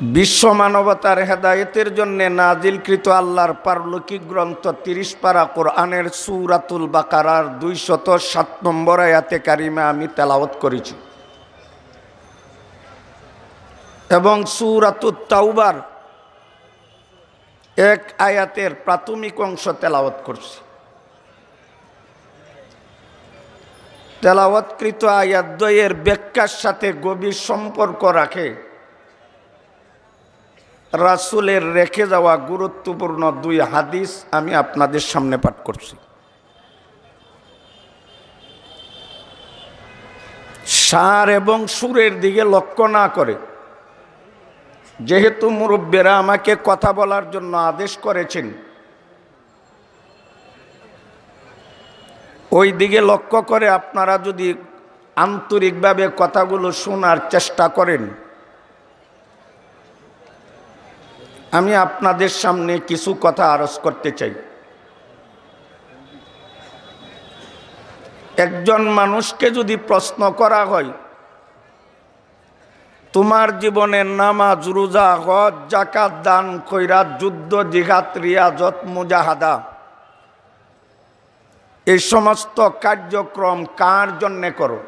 বিশ্ব মানবতার হেদায়েতের জন্য নাজিলকৃত আল্লাহর পারলৌকিক গ্রন্থ ৩০ পারা কোরআনের সূরাতুল বাকারার ২০৭ নম্বর আয়াতে কারিমা আমি তেলাওয়াত করেছি এবং সূরাতুত তাওবার এক আয়াতের প্রাথমিক অংশ তেলাওয়াত করছি। তেলাওয়াতকৃত আয়াত দ্বয়ের ব্যাখ্যার সাথে গভীর সম্পর্ক রাখে রাসূলের রেখে যাওয়া গুরুত্বপূর্ণ দুই হাদিস আমি আপনাদের সামনে পাঠ করছি। সার এবং সুরের দিকে লক্ষ্য না করে, যেহেতু মুরব্বীরা আমাকে কথা বলার জন্য আদেশ করেছেন, ওই দিকে লক্ষ্য করে আপনারা যদি আন্তরিকভাবে কথাগুলো শোনার চেষ্টা করেন, আমি আপনাদের সামনে কিছু কথা আরজ করতে চাই। একজন মানুষকে যদি প্রশ্ন করা হয়, তোমার জীবনের নামাজ, রোজা, হজ, যাকাত, দান, খয়রাত, যুদ্ধ, জিহাদ, রিয়াজত, মুজাহাদা, এই সমস্ত কার্যক্রম কার জন্যে করো?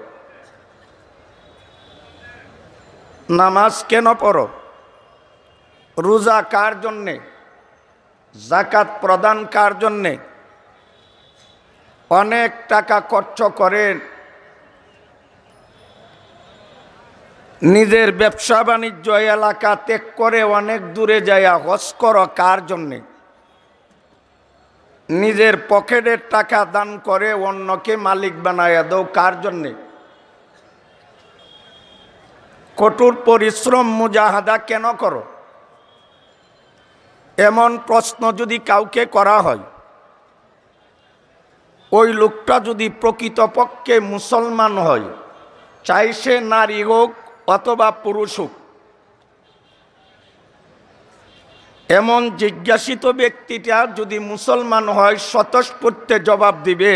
নামাজ কেন পড়ো? রোজা কার জন্যে? যাকাত প্রদান কার জন্যে? অনেক টাকা খরচ করেন, নিজের ব্যবসা বাণিজ্য এলাকা ত্যাগ করে অনেক দূরে যায় হজ করো কার জন্যে? নিজের পকেটের টাকা দান করে অন্যকে মালিক বানায়া দাও কার জন্যে? কঠোর পরিশ্রম মুজাহাদা কেন করো? এমন প্রশ্ন যদি কাউকে করা হয়, ওই লোকটা যদি প্রকৃতপক্ষে মুসলমান হয়, চাই সে নারী হোক অথবা পুরুষ হোক, এমন জিজ্ঞাসিত ব্যক্তিটা যদি মুসলমান হয়, স্বতঃস্ফূর্তে জবাব দিবে,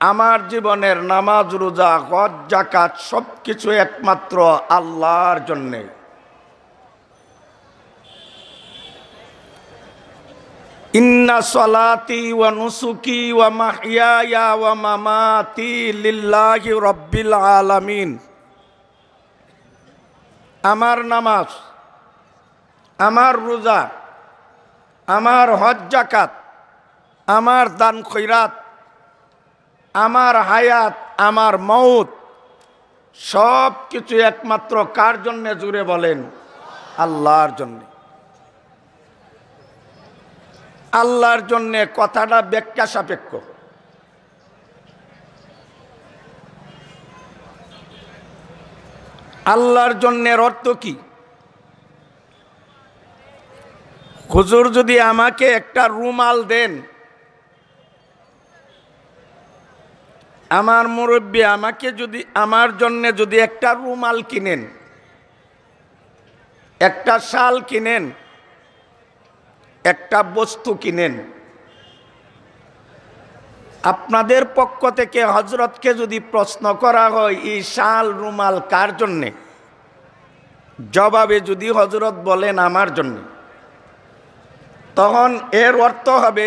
আমার জীবনের নামাজ, রোজা, হজ, যাকাত সব কিছু একমাত্র আল্লাহর জন্যে। ইন্না সলাতি ওয়া নুসুকি ওয়া মাহইয়ায়া ওয়া মামাতি লিল্লাহি রাব্বিল আলামিন। আমার নামাজ, আমার রোজা, আমার হজ, যাকাত, আমার দান খয়রাত, আমার হায়াত, আমার মউত সব কিছু একমাত্র কার জন্যে? জুড়ে বলেন, আল্লাহর জন্যে। আল্লাহর জন্যে কথাটা ব্যাখ্যা সাপেক্ষ। আল্লাহর জন্যের অর্থ কি? হুজুর যদি আমাকে একটা রুমাল দেন, আমার মুরব্বী আমাকে যদি আমার জন্যে যদি একটা রুমাল কিনেন, একটা শাল কিনেন, একটা বস্তু কিনেন, আপনাদের পক্ষ থেকে হযরতকে যদি প্রশ্ন করা হয় এই শাল রুমাল কার জন্যে, জবাবে যদি হযরত বলেন আমার জন্যে, তখন এর অর্থ হবে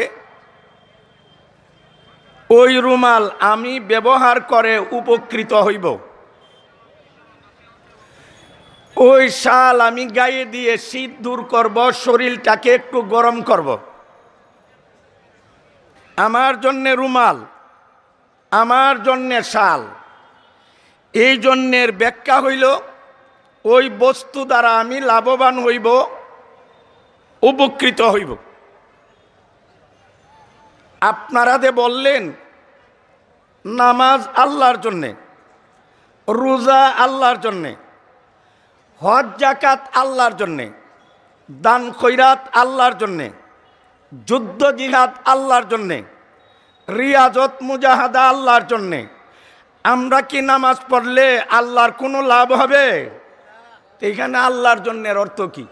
ওই রুমাল আমি ব্যবহার করে উপকৃত হইব, ওই শাল আমি গায়ে দিয়ে শীত দূর করব, শরীরটাকে একটু গরম করব। আমার জন্যে রুমাল, আমার জন্যে শাল, এই জন্যের ব্যাখ্যা হইল ওই বস্তু দ্বারা আমি লাভবান হইব, উপকৃত হইব। আপনারা যে বললেন নামাজ আল্লাহর জন্যে, রোজা আল্লাহর জন্যে, হজ যাকাত আল্লাহর জন্যে, দান খয়রাত আল্লাহর জন্যে, যুদ্ধ জিহাদ আল্লাহর জন্যে, রিয়াজত মুজাহাদা আল্লাহর জন্যে, আমরা কি নামাজ পড়লে আল্লাহর কোনো লাভ হবে? এখানে আল্লাহর জন্যের অর্থ কি?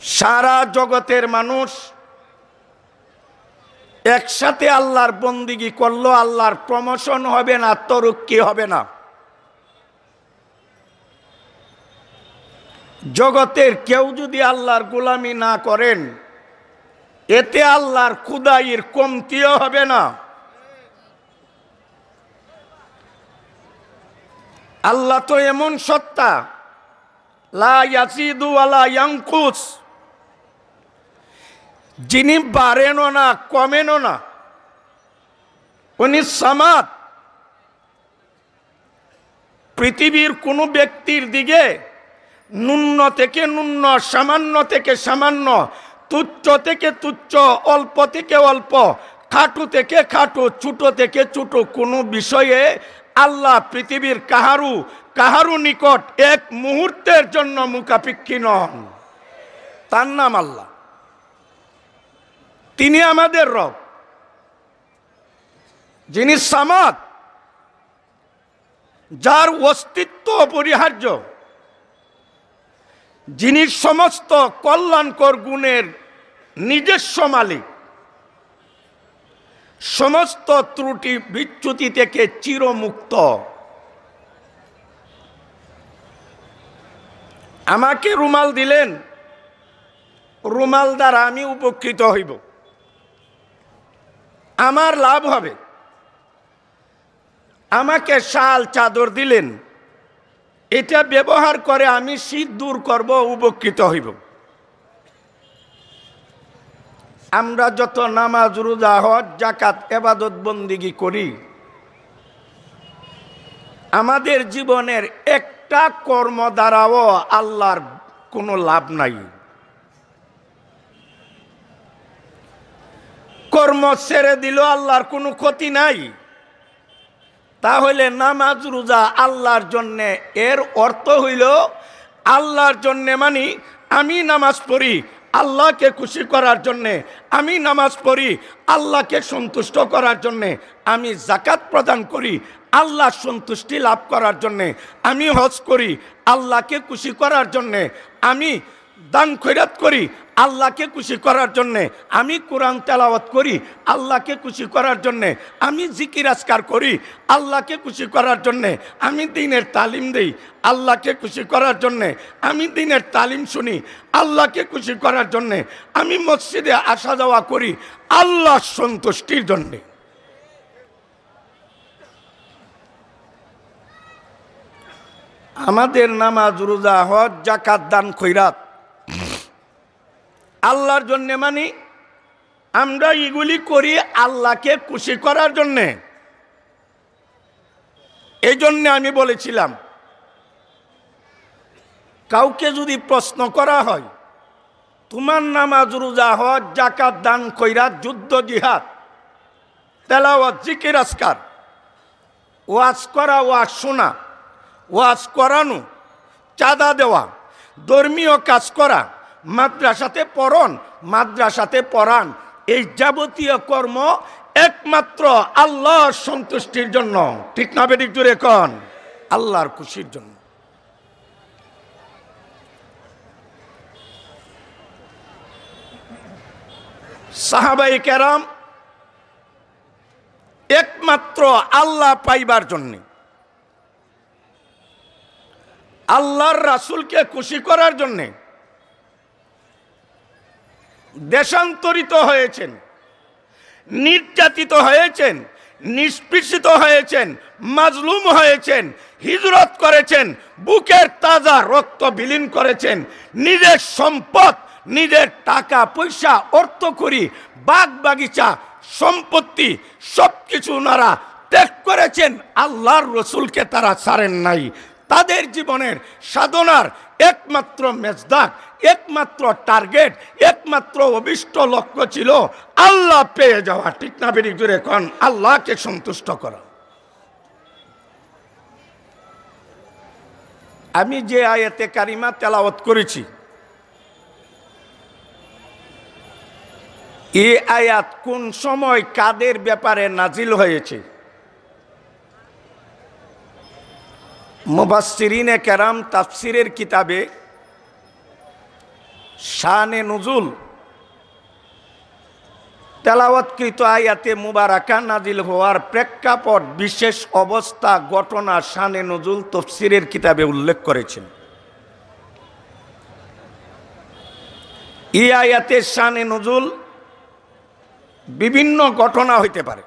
সারা জগতের মানুষ একসাথে আল্লাহর বন্দিগি করলো, আল্লাহর প্রমোশন হবে না, তরক্কি হবে না। জগতের কেউ যদি আল্লাহর গোলামি না করেন, এতে আল্লাহর খুদাইয়ের কমতিও হবে না। আল্লাহ তো এমন সত্তা, লা ইয়াজিদু ওয়ালা ইয়ানকুস, যিনি বাড়েনও না কমেনও না। উনি সামাদ। পৃথিবীর কোনো ব্যক্তির দিকে ন্যূন থেকে ন্যূন, সামান্য থেকে সামান্য, তুচ্ছ থেকে তুচ্ছ, অল্প থেকে অল্প, খাটু থেকে খাটু, ছোট থেকে ছোট কোনো বিষয়ে আল্লাহ পৃথিবীর কাহারু নিকট এক মুহূর্তের জন্য মুখাপেক্ষী নন। তার নাম আল্লাহ। তিনি আমাদের রব, যিনি সামাদ, যার অস্তিত্ব অপরিহার্য, যিনি সমস্ত কল্যাণকর গুণের নিজস্ব মালিক, সমস্ত ত্রুটি বিচ্যুতি থেকে চিরমুক্ত। আমাকে রুমাল দিলেন, রুমাল দ্বারা আমি উপকৃত হইব, আমার লাভ হবে। আমাকে শাল চাদর দিলেন, এটা ব্যবহার করে আমি শীত দূর করব, উপকৃত হইব। আমরা যত নামাজ, রোজা, হজ, যাকাত, ইবাদত বন্দেগী করি, আমাদের জীবনের একটা কর্ম দ্বারাও আল্লাহর কোনো লাভ নাই। কর্ম ছেড়ে দিল আল্লাহর কোনো ক্ষতি নাই। তাহলে নামাজ রোজা আল্লাহর জন্যে, এর অর্থ হইল আল্লাহর জন্যে, মানে আমি নামাজ পড়ি আল্লাহকে খুশি করার জন্যে, আমি নামাজ পড়ি আল্লাহকে সন্তুষ্ট করার জন্যে, আমি যাকাত প্রদান করি আল্লাহর সন্তুষ্টি লাভ করার জন্যে, আমি হজ করি আল্লাহকে খুশি করার জন্যে, আমি দান খয়রাত করি আল্লাহকে খুশি করার জন্যে, আমি কোরআন তেলাওয়াত করি আল্লাহকে খুশি করার জন্যে, আমি জিকির আজকার করি আল্লাহকে খুশি করার জন্যে, আমি দ্বীনের তালিম দেই আল্লাহকে খুশি করার জন্যে, আমি দ্বীনের তালিম শুনি আল্লাহকে খুশি করার জন্যে, আমি মসজিদে আসা যাওয়া করি আল্লাহর সন্তুষ্টির জন্যে। আমাদের নামাজ, রোজা, হজ, যাকাত, দান খয়রাত আল্লাহর জন্যে, মানে আমরা এগুলি করি আল্লাহকে খুশি করার জন্যে। এই জন্যে আমি বলেছিলাম, কাউকে যদি প্রশ্ন করা হয়, তোমার নামাজ, রোজা, হজ, যাকাত, দান খয়রাত, যুদ্ধ, জিহাদ, তেলাওয়াত, জিকির আজকার, ওয়াজ করা, ওয়াজ শোনা, ওয়াজ করানো, চাঁদা দেওয়া, ধর্মীয় কাজ করা, মাদ্রাসাতে পড়ন, মাদ্রাসাতে পড়ান, এই যাবতীয় কর্ম একমাত্র আল্লাহর সন্তুষ্টির জন্য। ঠিক না বেঠিক? জোরে কোন। আল্লাহর খুশির জন্য। সাহাবায়ে কেরাম একমাত্র আল্লাহ পাইবার জন্য, আল্লাহর রাসূলকে খুশি করার জন্যে দেশান্তরিত হয়েছেন, নির্যাতিত হয়েছেন, নিষ্পেষিত হয়েছেন, মাজলুম হয়েছেন, হিজরত করেছেন, বুকের তাজা রক্ত বিলীন করেছেন, নিজের সম্পদ, নিজের টাকা পয়সা, অর্থ করি, বাগ বাগিচা, সম্পত্তি সবকিছু ওনারা ত্যাগ করেছেন। আল্লাহর রসুলকে তারা ছাড়েন নাই। তাদের জীবনের সাধনার একমাত্র মেজদাক, একমাত্র টার্গেট, একমাত্র অভিষ্ট লক্ষ্য ছিল আল্লাহ পেয়ে যাওয়া। ঠিক না বেরিক? জোরে কোন। আল্লাহকে সন্তুষ্ট করা। আমি যে আয়াতে কারিমা তেলাওয়াত করেছি, এই আয়াত কোন সময় কাদের ব্যাপারে নাজিল হয়েছে? মুফাসসিরিনে কেরাম তাফসিরের কিতাবে শানে নুজুল তেলাওয়াতকৃত আয়াতে মুবারাকা নাজিল হওয়ার প্রেক্ষাপট, বিশেষ অবস্থা, ঘটনা শানে নুজুল তফসিরের কিতাবে উল্লেখ করেছেন। এই আয়াতের শানে নজুল বিভিন্ন ঘটনা হইতে পারে।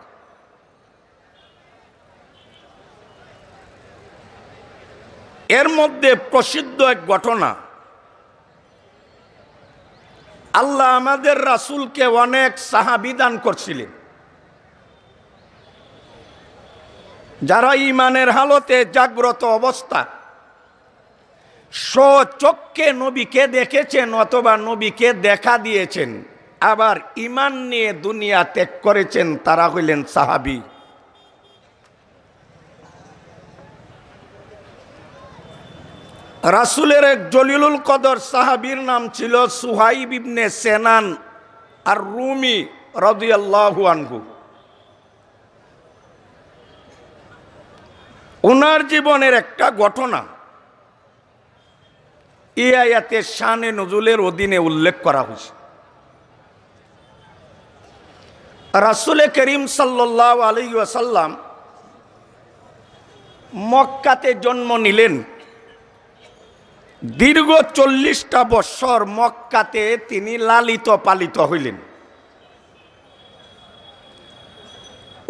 এর মধ্যে প্রসিদ্ধ এক ঘটনা, আল্লাহ আমাদের রাসূলকে অনেক সাহাবী দান করছিলেন, যারা ঈমানের হালতে জাগ্রত অবস্থা স্বচক্ষে নবীকে দেখেছেন অথবা নবীকে দেখা দিয়েছেন, আবার ঈমান নিয়ে দুনিয়া ত্যাগ করেছেন, তারা হইলেন সাহাবী। রাসূলের এক জলিলুল কদর সাহাবীর নাম ছিল সুহাইব ইবনে সেনান আর রুমি রাদিয়াল্লাহু আনহু। ওনার জীবনের একটা ঘটনা এই আয়াতের শানে নজুলের অধীনে উল্লেখ করা হয়েছে। রাসূল করিম সাল্লাল্লাহু আলাইহি ওয়াসাল্লাম মক্কাতে জন্ম নিলেন। দীর্ঘ 40টা বৎসর মক্কাতে তিনি লালিত পালিত হইলেন।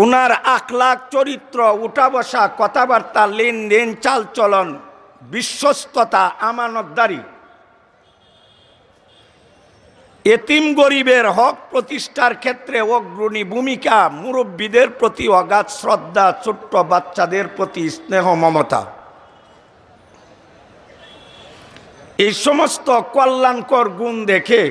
উনার আখলাক, চরিত্র, উঠা বসা, কথাবার্তা, লেনদেন, চালচলন, বিশ্বস্ততা, আমানতদারি, এতিম গরিবের হক প্রতিষ্ঠার ক্ষেত্রে অগ্রণী ভূমিকা, মুরব্বীদের প্রতি অগাধ শ্রদ্ধা, ছোট্ট বাচ্চাদের প্রতি স্নেহ মমতা, এই সমস্ত কল্যাণকর গুণ দেখে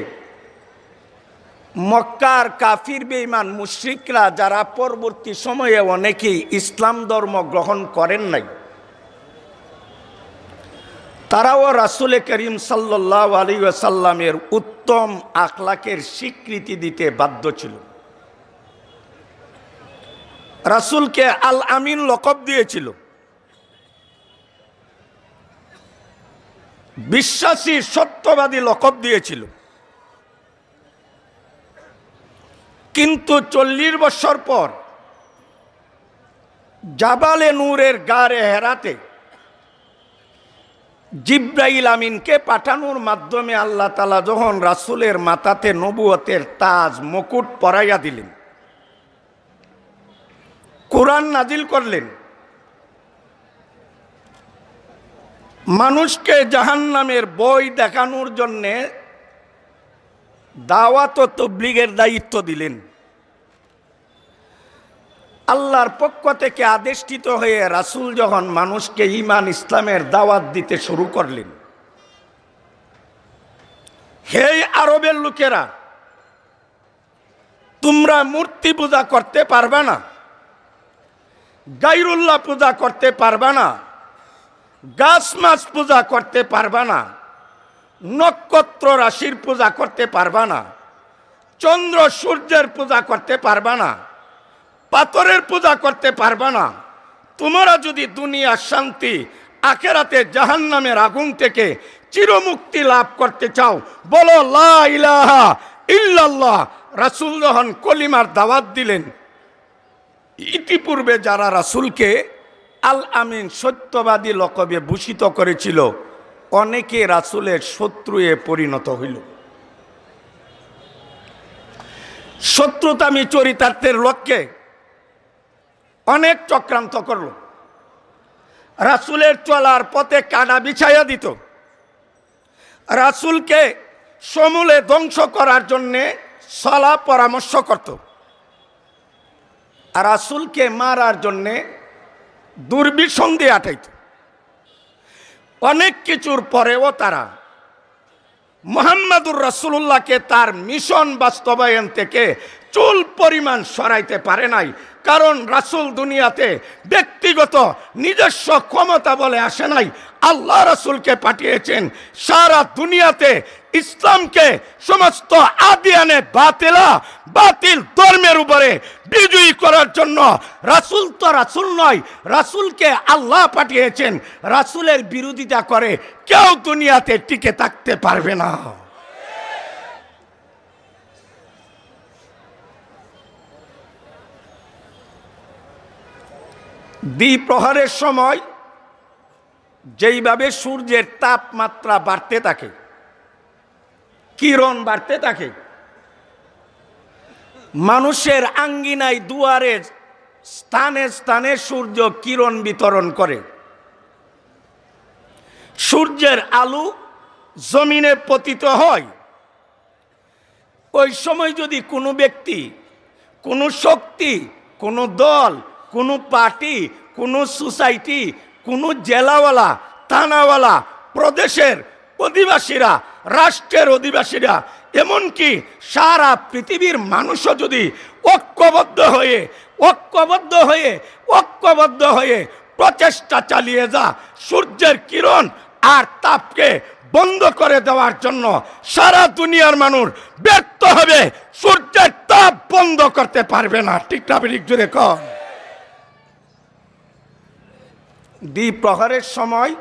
মক্কার কাফির বেঈমান মুশরিকরা, যারা পরবর্তী সময়ে অনেকেই ইসলাম ধর্ম গ্রহণ করেন নাই, তারাও রাসূল করিম সাল্লাল্লাহু আলাইহি ওয়াসাল্লামের উত্তম আখলাকের স্বীকৃতি দিতে বাধ্য ছিল। রাসূলকে আল আমিন লকব দিয়েছিল, বিশ্বাসী সত্যবাদী লকব দিয়েছিল। কিন্তু 40 বছর পর জাবালে নূরের গারে হেরাতে জিব্রাইল আমিনকে পাঠানোর মাধ্যমে আল্লাহ তাআলা যখন রাসূলের মাথাতে নবুয়তের তাজ মুকুট পরাইয়া দিলেন, কোরআন নাজিল করলেন, মানুষকে জাহান্নামের বই দেখানোর জন্যে দাওয়াত ও তাবলীগের দায়িত্ব দিলেন। আল্লাহর পক্ষ থেকে আদেষ্টিত হয়ে রাসূল যখন মানুষকে ঈমান ইসলামের দাওয়াত দিতে শুরু করলেন, হে আরবের লোকেরা, তোমরা মূর্তি পূজা করতে পারবে না, গায়রুল্লাহ পূজা করতে পারবে না, গাছ মাছ পূজা করতে পারবা না, নক্ষত্র রাশির পূজা করতে পারবা না, চন্দ্র সূর্যের পূজা করতে পারবা না, পাথরের পূজা করতে পারবা না। তোমরা যদি দুনিয়ার শান্তি, আখিরাতে জাহান্নামের আগুন থেকে চিরমুক্তি লাভ করতে চাও, বলো লা ইলাহা ইল্লাল্লাহ। রাসূল যখন কলিমার দাওয়াত দিলেন, ইতিপূর্বে যারা রাসূলকে আল আমিন সত্যবাদী লকবে ভূষিত করেছিল, অনেকে রাসূলের শত্রুয়ে পরিণত হইল। শত্রুতামি চরিতার্থের লক্ষ্যে অনেক চক্রান্ত করল। রাসূলের চলার পথে কাঁটা বিছাইয়া দিত, রাসূলকে সমূলে ধ্বংস করার জন্যে সলা পরামর্শ করত, আর রাসূলকে মারার জন্যে দুর্বিসন্ধি আটাইত। অনেক কিছুর পরেও তারা মুহাম্মাদুর রাসূলুল্লাহকে তার মিশন বাস্তবায়ন থেকে চুল পরিমাণ সরাইতে পারে নাই। কারণ রাসূল দুনিয়াতে ব্যক্তিগত নিজস্ব ক্ষমতা বলে আসে নাই, আল্লাহ রাসূলকে পাঠিয়েছেন সারা দুনিয়াতে ইসলামকে সমস্ত আদিয়ানে বাতিল ধর্মের উপরে বিজয়ী করার জন্য। রাসূল তো রাসূল নয়, রাসূলকে আল্লাহ পাঠিয়েছেন। রাসূলের বিরোধিতা করে কেউ দুনিয়াতে টিকে থাকতে পারবে না। দ্বিপ্রহরের সময় যেইভাবে সূর্যের তাপমাত্রা বাড়তে থাকে, কিরণ বাড়তে থাকে। মানুষের আঙ্গিনায় দুয়ারে স্থানে স্থানে সূর্য কিরণ বিতরণ করে। সূর্যের আলো জমিনে পতিত হয়। ওই সময় যদি কোনো ব্যক্তি, কোনো শক্তি, কোনো দল, কোনো পার্টি, কোনো সোসাইটি, কোনো জেলাওয়ালা, থানাওয়ালা, প্রদেশের অধিবাসীরা, রাষ্ট্রের অধিবাসীরা, এমনকি সারা পৃথিবীর মানুষও যদি ঐক্যবদ্ধ হয়ে প্রচেষ্টা চালিয়ে যা সূর্যের কিরণ আর তাপকে বন্ধ করে দেওয়ার জন্য, সারা দুনিয়ার মানুষ ব্যর্থ হবে, সূর্যের তাপ বন্ধ করতে পারবে না। ঠিক না ঠিক জোরে কর। দ্বিপ্রহরের সময়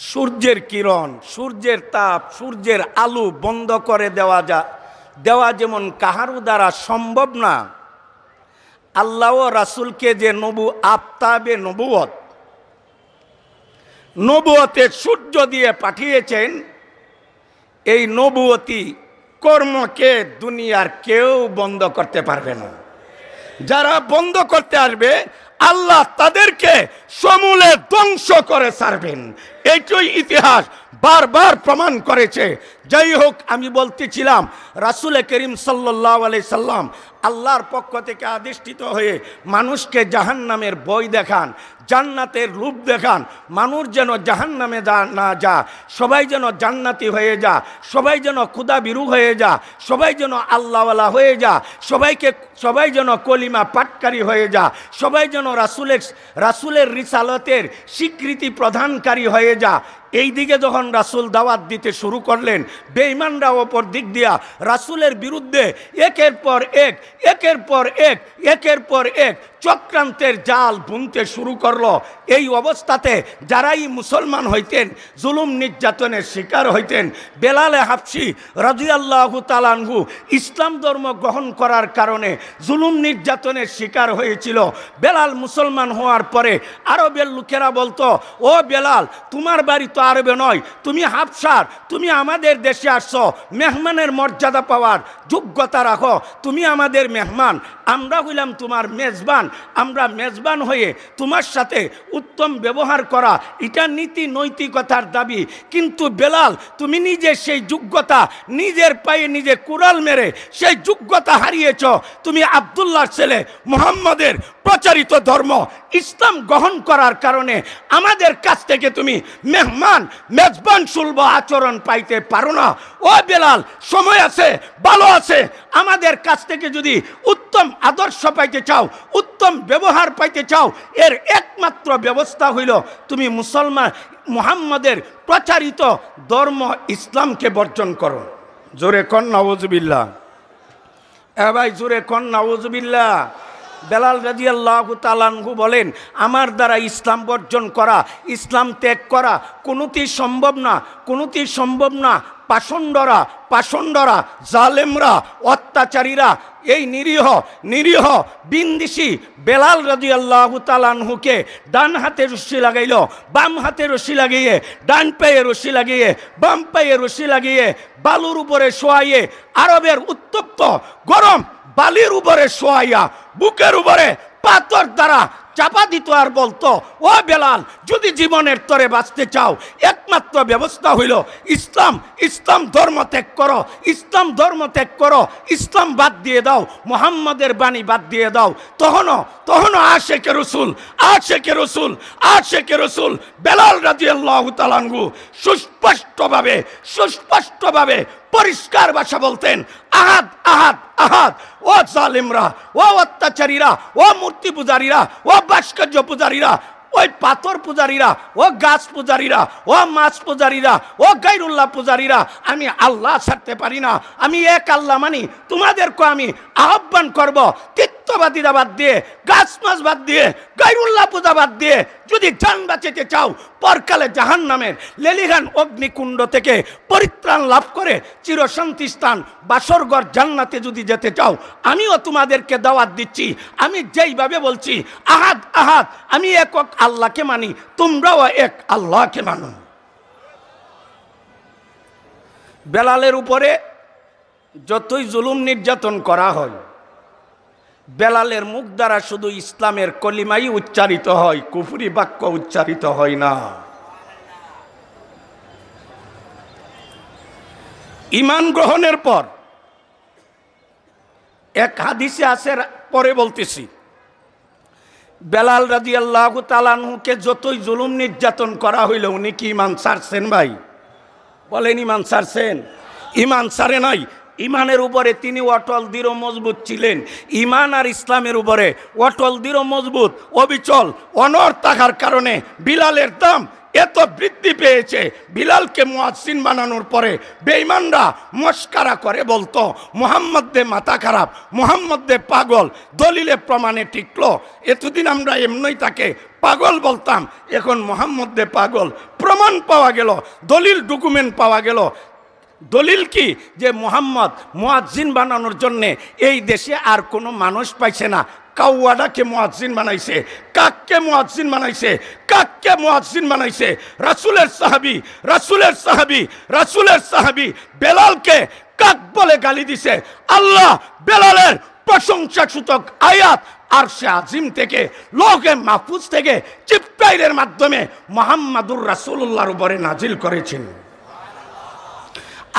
সূর্যের কিরণ, সূর্যের তাপ, সূর্যের আলো বন্ধ করে দেওয়া যেমন কাহারও দ্বারা সম্ভব না, আল্লাহ ও রাসূলকে যে আফতাবে নবুয়তের সূর্য দিয়ে পাঠিয়েছেন, এই নবুয়তি কর্মকে দুনিয়ার কেউ বন্ধ করতে পারবে না। যারা বন্ধ করতে আসবে আল্লাহ তাদেরকে সমূলে ধ্বংস করে ছাড়বেন। এইটাই ইতিহাস বারবার প্রমাণ করেছে। যাই হোক, আমি বলতেছিলাম রাসূল করিম সাল্লাল্লাহু আলাইহি সাল্লাম আল্লাহর পক্ষ থেকে আদিষ্টিত হয়ে মানুষকে জাহান্নামের ভয় দেখান, জান্নাতের রূপ দেখান। মানুষ যেন জাহান্নামে না যা, সবাই যেন জান্নাতি হয়ে যা, সবাই যেন ক্ষুধাবিরু হয়ে যা, সবাই যেন আল্লাহওয়ালা হয়ে যা, সবাই যেন কলিমা পাঠকারী হয়ে যা, সবাই যেন রাসূলের রিসালতের স্বীকৃতি প্রদানকারী হয়ে যা। এই দিকে যখন রাসূল দাওয়াত দিতে শুরু করলেন, বেঈমানরা অপর দিক দিয়া রাসূলের বিরুদ্ধে একের পর এক চক্রান্তের জাল বুনতে শুরু করলো। এই অবস্থাতে যারাই মুসলমান হইতেন জুলুম নির্যাতনের শিকার হইতেন। বেলালে হাবশি রাদিয়াল্লাহু তাআলা আনহু ইসলাম ধর্ম গ্রহণ করার কারণে জুলুম নির্যাতনের শিকার হয়েছিল। বেলাল মুসলমান হওয়ার পরে আরবের লোকেরা বলতো, ও বেলাল, তোমার বাড়ি তো আরবে নয়, তুমি হাবশার, তুমি আমাদের দেশে আসছো, মেহমানের মর্যাদা পাওয়ার যোগ্যতা রাখো, তুমি আমাদের মেহমান, আমরা হইলাম তোমার মেজবান। আমরা মেজবান হয়ে তোমার সাথে উত্তম ব্যবহার করা, এটা নীতি নৈতিকতার দাবি। কিন্তু বেলাল, তুমি নিজে সেই যোগ্যতা, নিজের পায়ে নিজে কুড়াল মেরে সেই যোগ্যতা হারিয়েছ। তুমি আব্দুল্লাহর ছেলে, মুহাম্মাদের প্রচারিত ধর্ম ইসলাম গ্রহণ করার কারণে আমাদের কাছ থেকে তুমি মেজবান সুলভ আচরণ পাইতে পারো না। ও বেলাল, সময় আছে, ভালো আছে, আমাদের কাছ থেকে যদি উত্তম আদর্শ পাইতে চাও, উত্তম ব্যবহার পাইতে চাও, এর একমাত্র ব্যবস্থা হইল তুমি মুহাম্মাদের প্রচারিত ধর্ম ইসলামকে বর্জন করো। জোরে কন নাউজুবিল্লাহ। ভাই জোরে কন নাউজুবিল্লাহ। বেলাল রাদিয়াল্লাহু তাআলা আনহু বলেন, আমার দ্বারা ইসলাম বর্জন করা, ইসলাম ত্যাগ করা কোনোটি সম্ভব না। পাষণ্ডরা, জালেমরা, অত্যাচারীরা এই নিরীহ বিন্দিসি বেলাল রাদিয়াল্লাহু তাআলা আনহুকে ডান হাতে রশি লাগাইল, বাম হাতে রশি লাগিয়ে, ডান পায়ে রশি লাগিয়ে, বাম পায়ে রশি লাগিয়ে বালুর উপরে শোয়াইয়ে, আরবের উত্তপ্ত গরম বালির উপরে শোয়াইয়া বুকের উপরে পাথর দ্বারা চাপা দিত আর বলতো, ও বেলাল, যদি জীবনের তরে বাঁচতে চাও একমাত্র ব্যবস্থা হইল ইসলাম ধর্ম ত্যাগ করো, ইসলাম বাদ দিয়ে দাও, মুহাম্মাদের বাণী বাদ দিয়ে দাও। তখনও আশেকে রসুল বেলাল রাদিয়াল্লাহু তাআলা আনহু সুস্পষ্টভাবে পরিষ্কার ভাষা বলতেন, আহাদ আহাদ আহাদ। ও জালিমরা, ও অত্যাচারীরা, ও মূর্তি পূজারীরা, ও ভাস্কর্য পূজারীরা, ওই পাথর পূজারীরা, ও গাছ পূজারীরা, ও মাছ পূজারীরা, ও গায়রুল্লাহ পূজারীরা, আমি আল্লাহ ছাড়তে পারি না, আমি এক আল্লাহ মানি। তোমাদেরকে আমি আহ্বান করব, তিত্ববাদীরা বাদ দিয়ে, গাছ মাছ বাদ দিয়ে, গায়রুল্লাহ পূজা বাদ দিয়ে যদি জান বাঁচাতে চাও, পরকালে জাহান্নামের লেলিহান অগ্নিকুণ্ড থেকে পরিত্রাণ লাভ করে চিরশান্তি স্থান বাসরঘর জান্নাতে যদি যেতে চাও, আমিও তোমাদেরকে দাওয়াত দিচ্ছি। আমি যেইভাবে বলছি, আহাদ আহাদ, আমি একক আল্লাহকে মানি, তোমরাও এক আল্লাহকে মানো। বেলালের উপরে যতই জুলুম নির্যাতন করা হয়, বেলালের মুখ দ্বারা শুধু ইসলামের কলিমাই উচ্চারিত হয়, কুফরি বাক্য উচ্চারিত হয় না। ঈমান গ্রহণের পর এক হাদিসে আছে, পরে বলতেছি, বেলাল রাদিয়াল্লাহু তাআলা আনহুকে যতই জুলুম নির্যাতন করা হইল, উনি কি ঈমান ছাড়ছেন? ভাই বলেন, ঈমান ছাড়ছেন? ঈমান ছাড়ে নাই। ঈমানের উপরে তিনি অটল দৃঢ় মজবুত ছিলেন। ঈমান আর ইসলামের উপরে অটল দৃঢ় মজবুত অবিচল অনড় থাকার কারণে বিলালের দাম এত বৃদ্ধি পেয়েছে। বিলালকে মুয়াজ্জিন বানানোর পরে বেঈমানরা মস্কারা করে বলতো, মুহাম্মদ দে মাথা খারাপ, মুহাম্মদ দে পাগল। দলিলে প্রমাণে টিকলো। এতদিন আমরা এমনই তাকে পাগল বলতাম, এখন মুহাম্মদ দে পাগল, প্রমাণ পাওয়া গেল, দলিল ডকুমেন্ট পাওয়া গেল। দলিল কি? যে মুহাম্মদ মুয়াজ্জিন বানানোর জন্যে এই দেশে আর কোনো মানুষ পাইছে না। কাউয়াডাকে মুয়াজ্জিন বানাইছে, কাককে মুয়াজ্জিন বানাইছে, কাককে মুয়াজ্জিন বানাইছে। রাসূলের সাহাবী, রাসূলের সাহাবী, রাসূলের সাহাবী বেলালকে কাক বলে গালি দিছে। আল্লাহ বেলালের প্রশংসাসূচক আয়াত আরশে আজিম থেকে, লৌহে মাহফুজ থেকে জিবরাইলের মাধ্যমে মুহাম্মাদুর রাসূলুল্লাহর উপরে নাজিল করেছেন।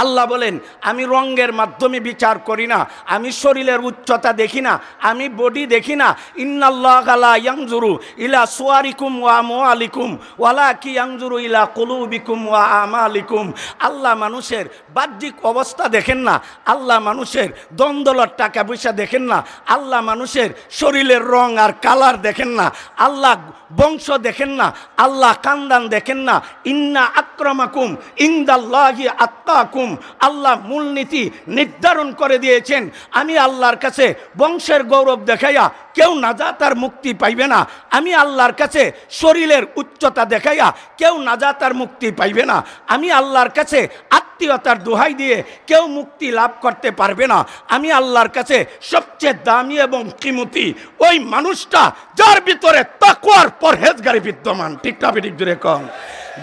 আল্লাহ বলেন, আমি রঙের মাধ্যমে বিচার করি না, আমি শরীরের উচ্চতা দেখি না, আমি বডি দেখি না। ইন্নাল্লাহা লা ইয়ানজুরু ইলা সুওয়ারিকুম ওয়া আমওয়ালিকুম ওয়ালাকি ইয়ানজুরু ইলা কুলুবিকুম ওয়া আমালিকুম। আল্লাহ মানুষের বাহ্যিক অবস্থা দেখেন না, আল্লাহ মানুষের দ্বন্দ্বলর টাকা পয়সা দেখেন না, আল্লাহ মানুষের শরীরের রং আর কালার দেখেন না, আল্লাহ বংশ দেখেন না, আল্লাহ কান্দান দেখেন না। ইন্না আক্রামাকুম ইনদাল্লাহি আত্তাকুম। আল্লাহ মূলনীতি নির্ধারণ করে দিয়েছেন। আমি আল্লাহর কাছে বংশের গৌরব দেখাইয়া কেউ নাজাত আর মুক্তি পাইবে না। আমি আল্লাহর কাছে শরীরের উচ্চতা দেখাইয়া কেউ নাজাত আর মুক্তি পাইবে না। আমি আল্লাহর কাছে আত্মীয়তার দোহাই দিয়ে কেউ মুক্তি লাভ করতে পারবে না। আমি আল্লাহর কাছে সবচেয়ে দামি এবং কিমতি ওই মানুষটা যার ভিতরে তাকওয়ার পরহেজগারি বিদ্যমান। ঠিক না বেঠিক জোরে কম?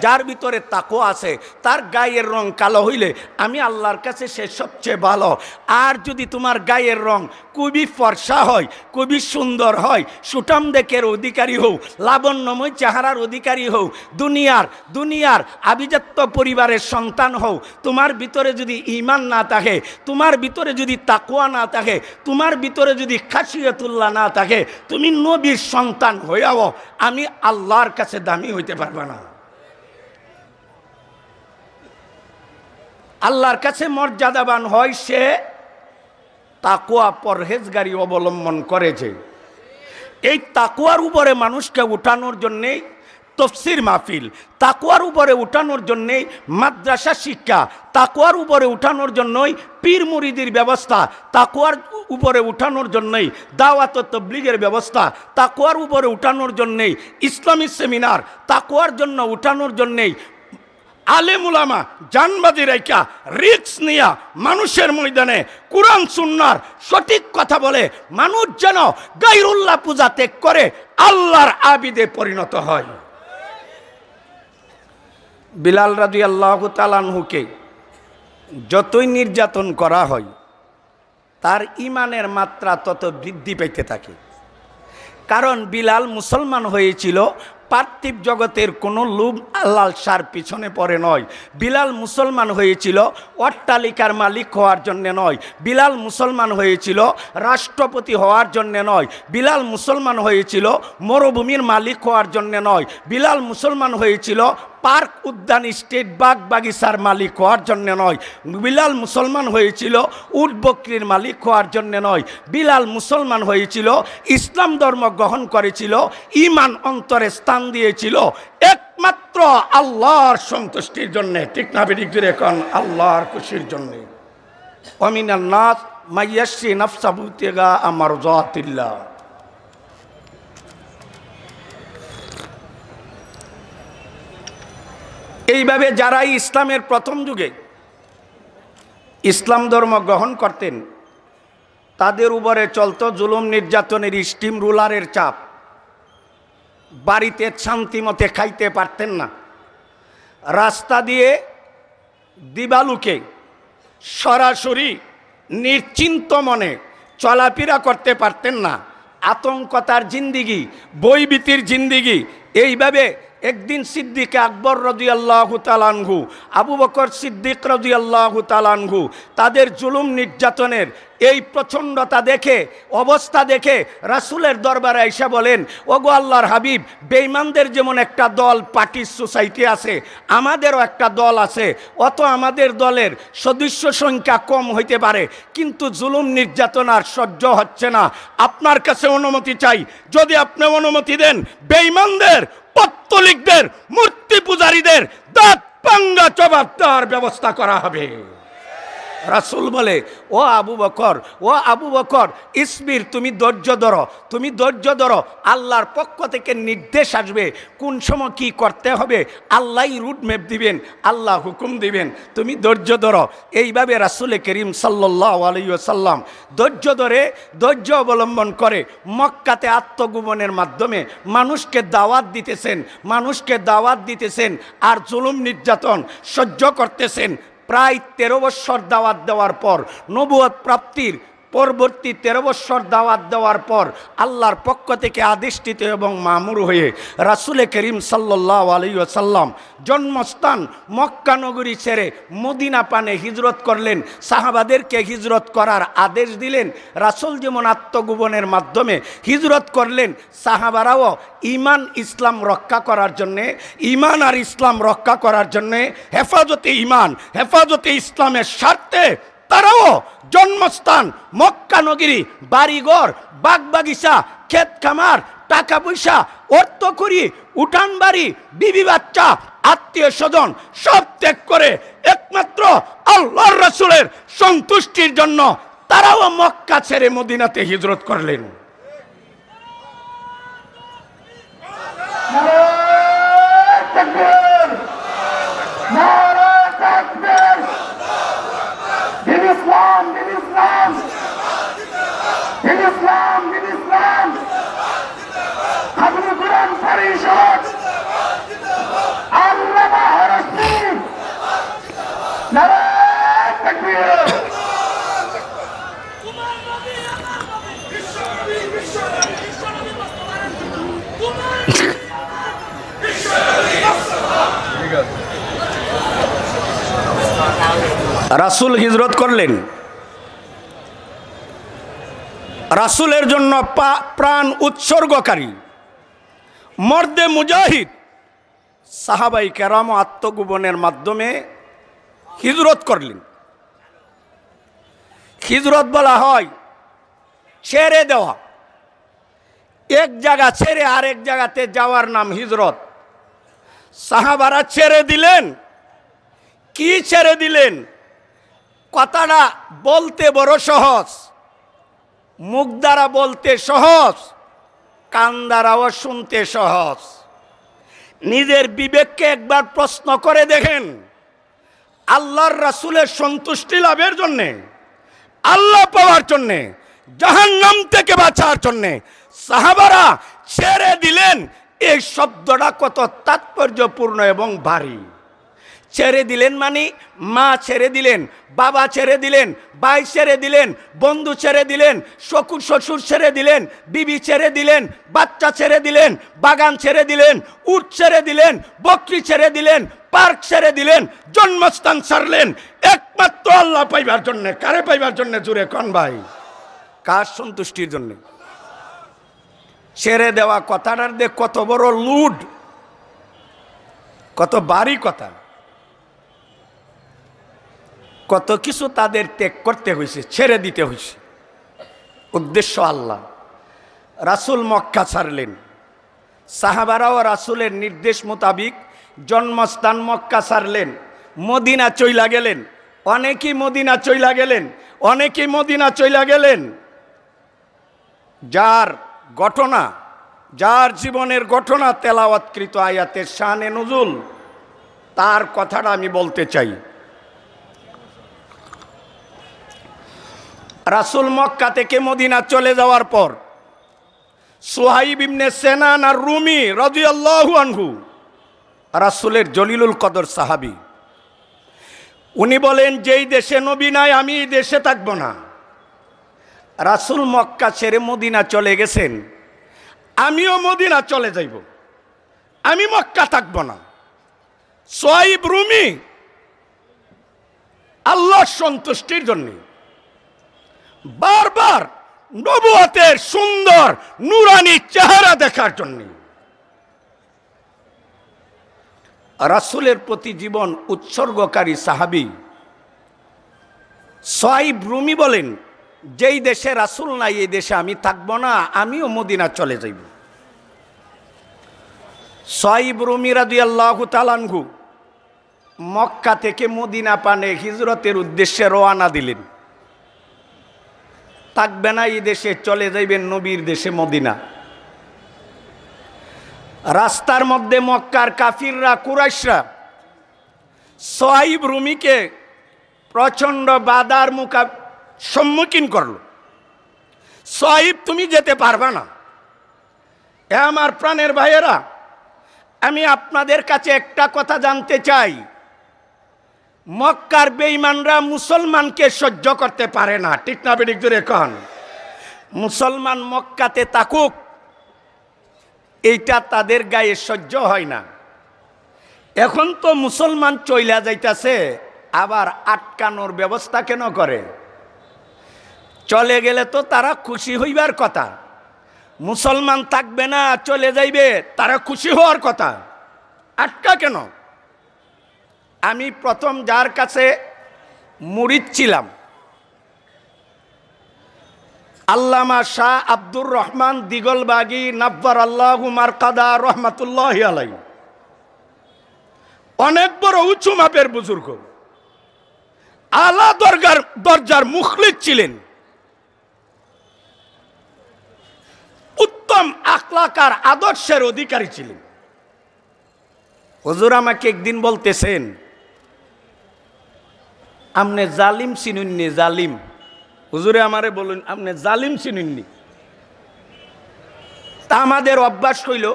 যার ভিতরে তাকওয়া আছে, তার গায়ের রং কালো হইলে আমি আল্লাহর কাছে সে সবচেয়ে ভালো। আর যদি তোমার গায়ের রং খুবই ফর্সা হয়, খুবই সুন্দর হয়, সুঠাম দেখের অধিকারী হও, লাবণ্যময় চেহারার অধিকারী হও, দুনিয়ার আভিজাত্য পরিবারের সন্তান হও, তোমার ভিতরে যদি ঈমান না থাকে, তোমার ভিতরে যদি তাকওয়া না থাকে, তোমার ভিতরে যদি খাশিয়াতুল্লাহ না থাকে, তুমি নবীর সন্তান হইয়াও আমি আল্লাহর কাছে দামি হইতে পারবে না। আল্লাহর কাছে মর্যাদাবান হয় সে তাকওয়া পরহেজগারি অবলম্বন করেছে। এই তাকওয়ার উপরে মানুষকে উঠানোর জন্যেই তফসির মাহফিল, তাকওয়ার উপরে উঠানোর জন্যেই মাদ্রাসা শিক্ষা, তাকওয়ার উপরে উঠানোর জন্যই পীর মুরিদির ব্যবস্থা, তাকওয়ার উপরে উঠানোর জন্যই দাওয়াত ও তাবলীগের ব্যবস্থা, তাকওয়ার উপরে উঠানোর জন্যই ইসলামিক সেমিনার, তাকওয়ার জন্য উঠানোর জন্যই আলেম উলামা জানবাজি রাইকা রিস্ক নিয়া মানুষের ময়দানে কুরআন সুন্নাহর সঠিক কথা বলে মানুষ যেন গায়রুল্লাহ পূজা ত্যাগ করে আল্লাহর আবিদে পরিণত হয়। বিলাল রাদিয়াল্লাহু তাআলা আনহুকে যতই নির্যাতন করা হয় তার ঈমানের মাত্রা তত বৃদ্ধি পেতে থাকে। কারণ বিলাল মুসলমান হয়েছিল পার্থিব জগতের কোনো লোভ লালসার পিছনে পড়ে নয়। বিলাল মুসলমান হয়েছিল অট্টালিকার মালিক হওয়ার জন্যে নয়। বিলাল মুসলমান হয়েছিল রাষ্ট্রপতি হওয়ার জন্যে নয়। বিলাল মুসলমান হয়েছিল মরুভূমির মালিক হওয়ার জন্যে নয়। বিলাল মুসলমান হয়েছিল পার্ক উদ্যান স্টেট বাগ বাগিচার মালিক হওয়ার জন্য নয়। বিলাল মুসলমান হয়েছিল উট বকরির মালিক হওয়ার জন্য নয়। বিলাল মুসলমান হয়েছিল ইসলাম ধর্ম গ্রহণ করেছিল, ঈমান অন্তরে স্থান দিয়েছিল একমাত্র আল্লাহর সন্তুষ্টির জন্য। ঠিক না বেঠিক জোরে কোন? আল্লাহর খুশির জন্য। ওয়ামিনান নাস মাইয়াশরি নাফসাহু তিগা মারজাতিল্লাহ। এইভাবে যারাই ইসলামের প্রথম যুগে ইসলাম ধর্ম গ্রহণ করতেন তাদের উপরে চলত জুলুম নির্যাতনের স্টিম রুলারের চাপ। বাড়িতে শান্তিমতে খাইতে পারতেন না। রাস্তা দিয়ে দিবালুকে সরাসরি নিশ্চিন্ত মনে চলাফেরা করতে পারতেন না। আতঙ্কতার জিন্দিগি, বইভীতির জিন্দিগি। এইভাবে একদিন সিদ্দিক আকবর রাদিয়াল্লাহু তাআলা আনহু, আবু বকর সিদ্দিক রাদিয়াল্লাহু তাআলা আনহু তাদের জুলুম নির্যাতনের এই প্রচণ্ডতা দেখে, অবস্থা দেখে রাসূলের দরবারে আইসা বলেন, ওগো আল্লাহর হাবিব, বেঈমানদের যেমন একটা দল পার্টি সোসাইটি আছে, আমাদেরও একটা দল আছে। অত আমাদের দলের সদস্য সংখ্যা কম হইতে পারে, কিন্তু জুলুম নির্যাতন আর সহ্য হচ্ছে না। আপনার কাছে অনুমতি চাই, যদি আপনি অনুমতি দেন, বেঈমানদের, পত্তলিকদের, মূর্তি পূজারীদের দাঁত পাঙ্গা জবাব দেওয়ার ব্যবস্থা করা হবে। রাসূল বলে, ও আবু বকর, ও আবু বকর, ইসবির, তুমি ধৈর্য ধরো, তুমি ধৈর্য ধরো। আল্লাহর পক্ষ থেকে নির্দেশ আসবে, কোন সময় কি করতে হবে আল্লাহই রুট ম্যাপ দিবেন, আল্লাহ হুকুম দিবেন, তুমি ধৈর্য ধরো। এইভাবে রাসূল করিম সাল্লাল্লাহু আলাইহি ওয়াসাল্লাম ধৈর্য ধরে, ধৈর্য অবলম্বন করে মক্কাতে আত্মগোপনের মাধ্যমে মানুষকে দাওয়াত দিতেছেন, মানুষকে দাওয়াত দিতেছেন, আর জুলুম নির্যাতন সহ্য করতেছেন। প্রায় 13 বছর দাওয়াত দেওয়ার পর, নবুয়ত প্রাপ্তির পরবর্তী 13 বছর দাওয়াত দেওয়ার পর আল্লাহর পক্ষ থেকে আদিষ্ঠিত এবং মামুর হয়ে রাসূল করিম সাল্লাল্লাহু আলাইহি ওয়াসাল্লাম জন্মস্থান মক্কা নগরী ছেড়ে মদিনা পানে হিজরত করলেন। সাহাবাদেরকে হিজরত করার আদেশ দিলেন। রাসূল যেমন আত্মগোপনের মাধ্যমে হিজরত করলেন, সাহাবারাও ইমান ইসলাম রক্ষা করার জন্যে, ইমান আর ইসলাম রক্ষা করার জন্যে, হেফাজতে ইমান, হেফাজতে ইসলামের স্বার্থে তারাও জন্মস্থান মক্কা নগরী, বাড়িঘর, বাগবাগিচা, ক্ষেত খামার, টাকা পয়সা, অর্থকড়ি, উঠান বাড়ি, বিবি বাচ্চা, আত্মীয় স্বজন সব ত্যাগ করে একমাত্র আল্লাহর রাসূলের সন্তুষ্টির জন্য তারাও মক্কা ছেড়ে মদিনাতে হিজরত করলেন। রাসূল হিজরত করলেন, রাসূলের জন্য প্রাণ উৎসর্গকারী মর্দে মুজাহিদ সাহাবাই কেরাম আত্মগোপনের মাধ্যমে হিজরত করলেন। হিজরত বলা হয় ছেড়ে দেওয়া, এক জায়গা ছেড়ে আরেক জায়গাতে যাওয়ার নাম হিজরত। সাহাবারা ছেড়ে দিলেন। কি ছেড়ে দিলেন? কথাটা বলতে বড় সহজ, মুখ দ্বারা বলতে সহজ, কান দ্বারাও শুনতে সহজ। নিজের বিবেককে একবার প্রশ্ন করে দেখেন, আল্লাহর রাসূলের সন্তুষ্টি লাভের জন্যে, আল্লাহ পাওয়ার জন্যে, জাহান্নাম থেকে বাঁচার জন্যে সাহাবারা ছেড়ে দিলেন। এই শব্দটা কত তাৎপর্যপূর্ণ এবং ভারী। ছেড়ে দিলেন মানে মা ছেড়ে দিলেন, বাবা ছেড়ে দিলেন, ভাই ছেড়ে দিলেন, বন্ধু ছেড়ে দিলেন, শ্বশুর ছেড়ে দিলেন, বিবি ছেড়ে দিলেন, বাচ্চা ছেড়ে দিলেন, বাগান ছেড়ে দিলেন, উট ছেড়ে দিলেন, বকরি ছেড়ে দিলেন, পার্ক ছেড়ে দিলেন, জন্মস্থান ছাড়লেন একমাত্র আল্লাহ পাইবার জন্য। কারে পাইবার জন্য? জুড়ে কোন ভাই? কার সন্তুষ্টির জন্য? ছেড়ে দেওয়া কথাটার দিয়ে কত বড় লুড, কত ভারী কথা। কত কিছু তাদের ত্যাগ করতে হয়েছে, ছেড়ে দিতে হয়েছে। উদ্দেশ্য আল্লাহ। রাসূল মক্কা ছাড়লেন, সাহাবারাও রাসূলের নির্দেশ মোতাবিক জন্মস্থান মক্কা ছাড়লেন, মদিনা চইলা গেলেন। অনেকেই মদিনা চইলা গেলেন, অনেকেই মদিনা চইলা গেলেন। যার ঘটনা, যার জীবনের ঘটনা তেলাওয়াতকৃত আয়াতের শানে নুজুল, তার কথাটা আমি বলতে চাই। রাসূল মক্কা থেকে মদিনা চলে যাওয়ার পর সুহাইব ইবনে সিনান আর রুমি রাদিয়াল্লাহু আনহু, রাসূলের জলিলুল কদর সাহাবী, উনি বলেন যেই দেশে নবী নাই আমি এই দেশে থাকবো না। রাসূল মক্কা ছেড়ে মদিনা চলে গেছেন, আমিও মদিনা চলে যাইব, আমি মক্কা থাকবো না। সোহাইব রুমি আল্লাহর সন্তুষ্টির জন্য বারবার নবুয়তের সুন্দর নুরানি চেহারা দেখার জন্য রাসূলের প্রতি জীবন উৎসর্গকারী সাহাবী সোহাইব রুমি বলেন যেই দেশে রাসূল নাই এই দেশে আমি থাকবো না, আমিও মদিনা চলে যাইব। সোহাইব রুমি রাদিয়াল্লাহু তাআলা আনহু মক্কা থেকে মদিনা পানে হিজরতের উদ্দেশ্যে রওনা দিলেন। থাকবে না এই দেশে, চলে যাইবেন নবীর দেশে মদিনা। রাস্তার মধ্যে মক্কার কাফিররা কুরাইশরা সোহাইব রুমিকে প্রচণ্ড বাধার সম্মুখীন করল। সোহাইব তুমি যেতে পারবে না। এ আমার প্রাণের ভাইয়েরা, আমি আপনাদের কাছে একটা কথা জানতে চাই, মক্কার বেঈমানরা মুসলমানকে সহ্য করতে পারে না, ঠিক না বেঠিক জোরে কন? মুসলমান মক্কাতে থাকুক এইটা তাদের গায়ে সহ্য হয় না। এখন তো মুসলমান চইলা যাইতাছে, আবার আটকানোর ব্যবস্থা কেন করে? চলে গেলে তো তারা খুশি হইবার কথা, মুসলমান থাকবে না চলে যাইবে, তারা খুশি হওয়ার কথা, আটকা কেন? আমি প্রথম যার কাছে মুরিদ ছিলাম আল্লামা শাহ আব্দুর রহমান দিগলবাগী নাব্বার আল্লাহু মারকাদা রহমাতুল্লাহি আলাইহি, অনেক বড় উঁচু মাপের বুজুর্গ, আলা দরজার মুখলিস ছিলেন, উত্তম আখলাকার আদর্শের অধিকারী ছিলেন। হুজুর আমাকে একদিন বলতেছেন, আপনি জালিম চিনুননি? জালিম? হুজুরে আমারে বলুন, আপনি জালিম চিনুননি? তা আমাদের অভ্যাস হইল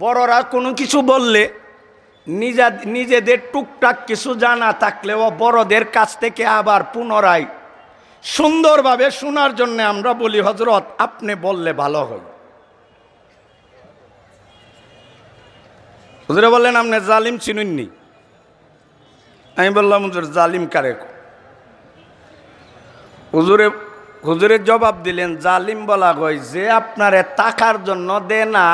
বড়রা কোনো কিছু বললে নিজেদের টুকটাক কিছু জানা থাকলেও বড়দের কাছ থেকে আবার পুনরায় সুন্দরভাবে শোনার জন্য আমরা বলি, হযরত আপনি বললে ভালো হয়। হুজুরে বললেন আপনি জালিম চিনুননি? আমি বললাম হুজুর জালিম কারে? হুজুরে জবাব দিলেন, জালিম বলা হয় যে আপনারে টাকার জন্য দে না,